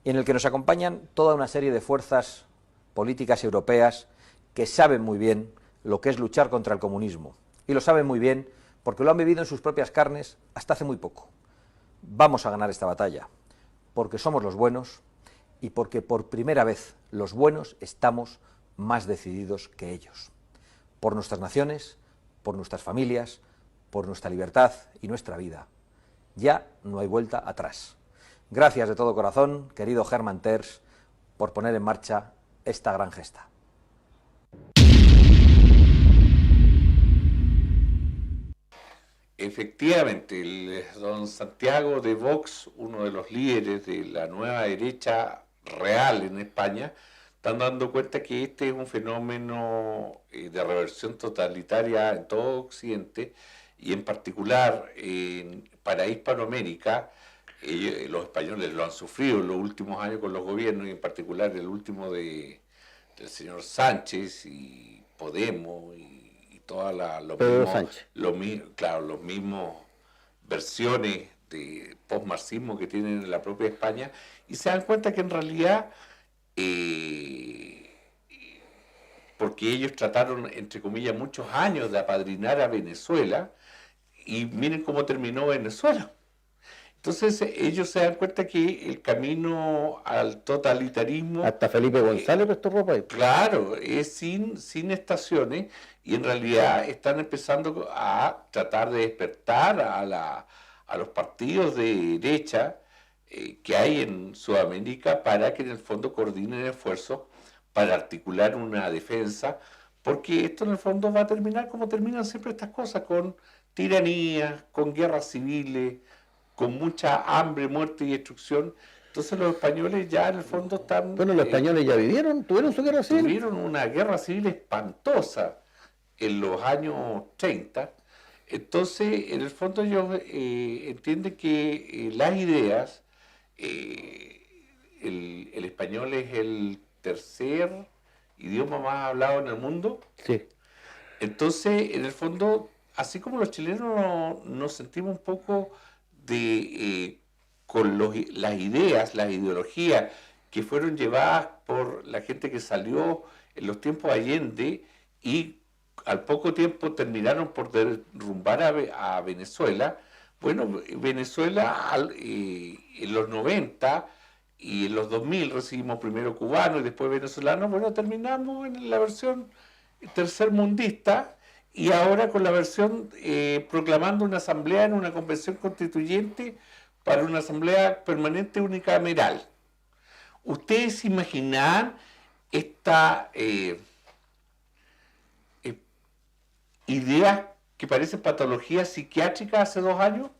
en el que nos acompañan toda una serie de fuerzas políticas europeas que saben muy bien lo que es luchar contra el comunismo. Y lo saben muy bien porque lo han vivido en sus propias carnes hasta hace muy poco. Vamos a ganar esta batalla, porque somos los buenos y porque por primera vez los buenos estamos más decididos que ellos. Por nuestras naciones, por nuestras familias, por nuestra libertad y nuestra vida. Ya no hay vuelta atrás. Gracias de todo corazón, querido Hermann Tertsch, por poner en marcha esta gran gesta. Efectivamente, don Santiago de Vox, uno de los líderes de la nueva derecha real en España, están dando cuenta que este es un fenómeno de reversión totalitaria en todo Occidente y en particular para Hispanoamérica. Los españoles lo han sufrido en los últimos años con los gobiernos y en particular el último del señor Sánchez y Podemos y todas los mismos versiones de postmarxismo que tienen en la propia España, y se dan cuenta que en realidad porque ellos trataron, entre comillas, muchos años de apadrinar a Venezuela, y miren cómo terminó Venezuela. Entonces ellos se dan cuenta que el camino al totalitarismo... Hasta Felipe González prestó ropa. Claro, es sin estaciones, y en realidad están empezando a tratar de despertar a a los partidos de derecha que hay en Sudamérica para que en el fondo coordinen esfuerzos para articular una defensa, porque esto en el fondo va a terminar como terminan siempre estas cosas, con tiranía, con guerras civiles, con mucha hambre, muerte y destrucción. Entonces los españoles ya en el fondo están... Bueno, los españoles ya tuvieron su guerra civil. Tuvieron una guerra civil espantosa en los años 30. Entonces, en el fondo ellos entienden que las ideas, el español es el tercer idioma más hablado en el mundo. Sí. Entonces, en el fondo, así como los chilenos nos sentimos un poco con las ideas, las ideologías que fueron llevadas por la gente que salió en los tiempos Allende y al poco tiempo terminaron por derrumbar a Venezuela. Bueno, Venezuela en los 90 y en los 2000 recibimos primero cubanos y después venezolanos. Bueno, terminamos en la versión tercermundista y ahora con la versión proclamando una asamblea en una convención constituyente para una asamblea permanente unicameral. ¿Ustedes imaginan esta ideas que parecen patologías psiquiátricas hace 2 años?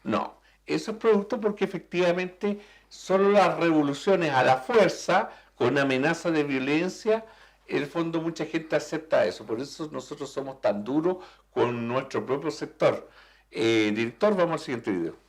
No, eso es producto porque efectivamente solo las revoluciones a la fuerza, con amenaza de violencia, en el fondo mucha gente acepta eso. Por eso nosotros somos tan duros con nuestro propio sector. Director, vamos al siguiente video.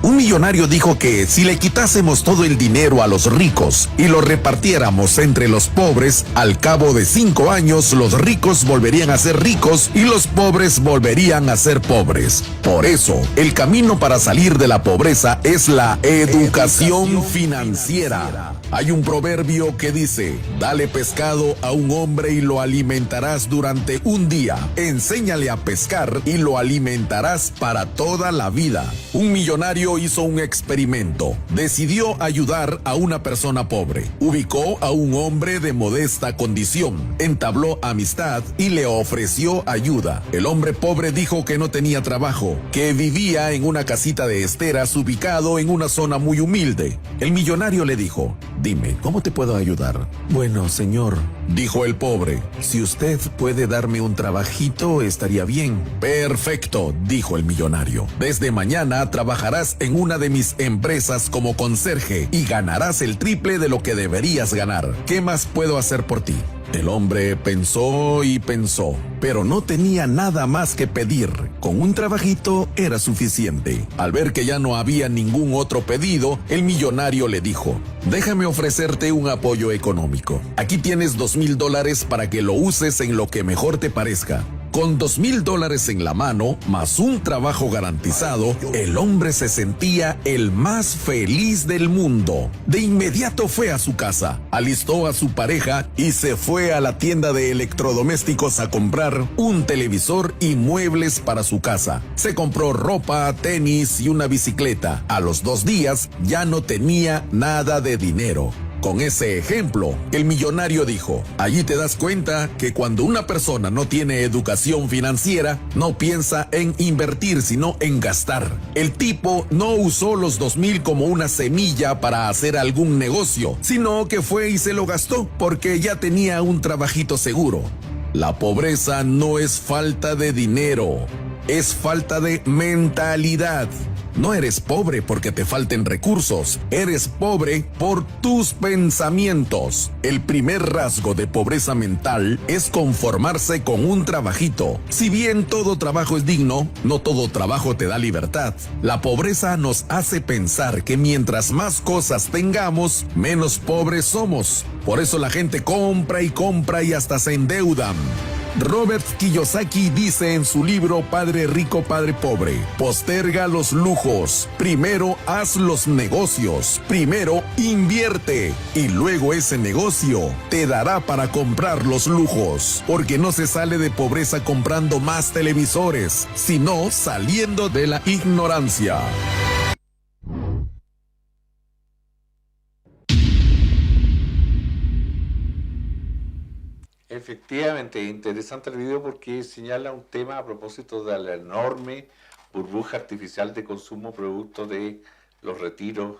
Un millonario dijo que si le quitásemos todo el dinero a los ricos y lo repartiéramos entre los pobres, al cabo de 5 años los ricos volverían a ser ricos y los pobres volverían a ser pobres. Por eso, el camino para salir de la pobreza es la educación financiera. Hay un proverbio que dice: dale pescado a un hombre y lo alimentarás durante un día. Enséñale a pescar y lo alimentarás para toda la vida. Un millonario hizo un experimento. Decidió ayudar a una persona pobre. Ubicó a un hombre de modesta condición, entabló amistad y le ofreció ayuda. El hombre pobre dijo que no tenía trabajo, que vivía en una casita de esteras ubicado en una zona muy humilde. El millonario le dijo: dime, ¿cómo te puedo ayudar? Bueno, señor, dijo el pobre, si usted puede darme un trabajito, estaría bien. Perfecto, dijo el millonario. Desde mañana trabajarás en una de mis empresas como conserje y ganarás el triple de lo que deberías ganar. ¿Qué más puedo hacer por ti? El hombre pensó y pensó, pero no tenía nada más que pedir. Con un trabajito era suficiente. Al ver que ya no había ningún otro pedido, el millonario le dijo: déjame ofrecerte un apoyo económico. Aquí tienes $2,000 para que lo uses en lo que mejor te parezca. Con $2,000 en la mano, más un trabajo garantizado, el hombre se sentía el más feliz del mundo. De inmediato fue a su casa, alistó a su pareja y se fue a la tienda de electrodomésticos a comprar un televisor y muebles para su casa. Se compró ropa, tenis y una bicicleta. A los 2 días ya no tenía nada de dinero. Con ese ejemplo, el millonario dijo: allí te das cuenta que cuando una persona no tiene educación financiera, no piensa en invertir, sino en gastar. El tipo no usó los 2,000 como una semilla para hacer algún negocio, sino que fue y se lo gastó porque ya tenía un trabajito seguro. La pobreza no es falta de dinero, es falta de mentalidad. No eres pobre porque te falten recursos, eres pobre por tus pensamientos. El primer rasgo de pobreza mental es conformarse con un trabajito. Si bien todo trabajo es digno, no todo trabajo te da libertad. La pobreza nos hace pensar que mientras más cosas tengamos, menos pobres somos. Por eso la gente compra y hasta se endeudan. Robert Kiyosaki dice en su libro Padre Rico, Padre Pobre: posterga los lujos, primero haz los negocios, primero invierte y luego ese negocio te dará para comprar los lujos, porque no se sale de pobreza comprando más televisores, sino saliendo de la ignorancia. Efectivamente, interesante el video porque señala un tema a propósito de la enorme burbuja artificial de consumo producto de los retiros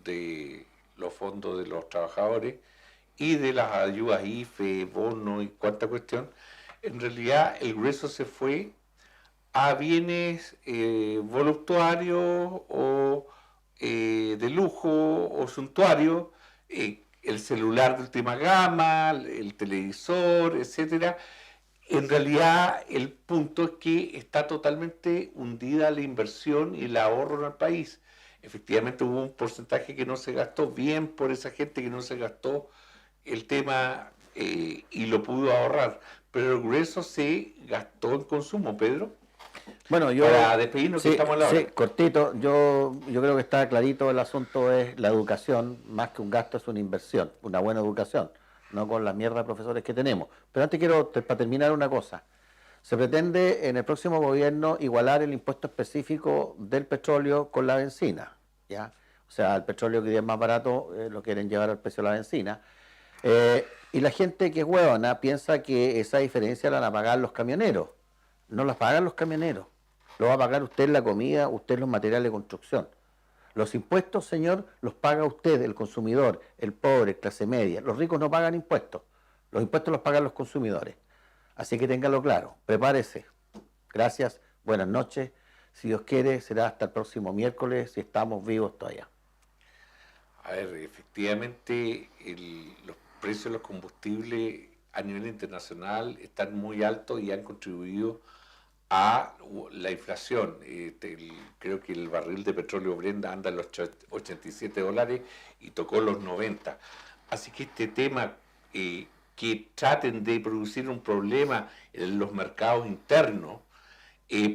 de los fondos de los trabajadores y de las ayudas IFE, bono y cuánta cuestión. En realidad el grueso se fue a bienes voluptuarios o de lujo o suntuarios, el celular de última gama, el televisor, etcétera. En realidad el punto es que está totalmente hundida la inversión y el ahorro en el país. Efectivamente hubo un porcentaje que no se gastó, bien por esa gente que no se gastó el tema y lo pudo ahorrar, pero el grueso se gastó en consumo, Pedro. Bueno, yo... Para despedirnos, que estamos a la hora. Sí, cortito, yo creo que está clarito el asunto, es la educación, más que un gasto es una inversión, una buena educación, no con la mierda de profesores que tenemos. Pero antes quiero, para terminar, una cosa. Se pretende en el próximo gobierno igualar el impuesto específico del petróleo con la benzina, ¿ya? O sea, el petróleo que hoy día es más barato lo quieren llevar al precio de la benzina. Y la gente que es huevona piensa que esa diferencia la van a pagar los camioneros. No las pagan los camioneros. Lo va a pagar usted la comida, usted los materiales de construcción. Los impuestos, señor, los paga usted, el consumidor, el pobre, clase media. Los ricos no pagan impuestos. Los impuestos los pagan los consumidores. Así que téngalo claro. Prepárese. Gracias. Buenas noches. Si Dios quiere, será hasta el próximo miércoles, si estamos vivos todavía. A ver, efectivamente, los precios de los combustibles a nivel internacional están muy altos y han contribuido a la inflación. Creo que el barril de petróleo Brent anda en los $87 y tocó los 90. Así que este tema, que traten de producir un problema en los mercados internos,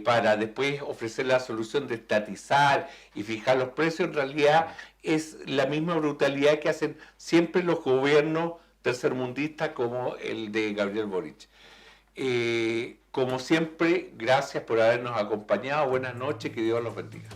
para después ofrecer la solución de estatizar y fijar los precios, en realidad es la misma brutalidad que hacen siempre los gobiernos tercermundistas como el de Gabriel Boric. Como siempre, gracias por habernos acompañado. Buenas noches, que Dios los bendiga.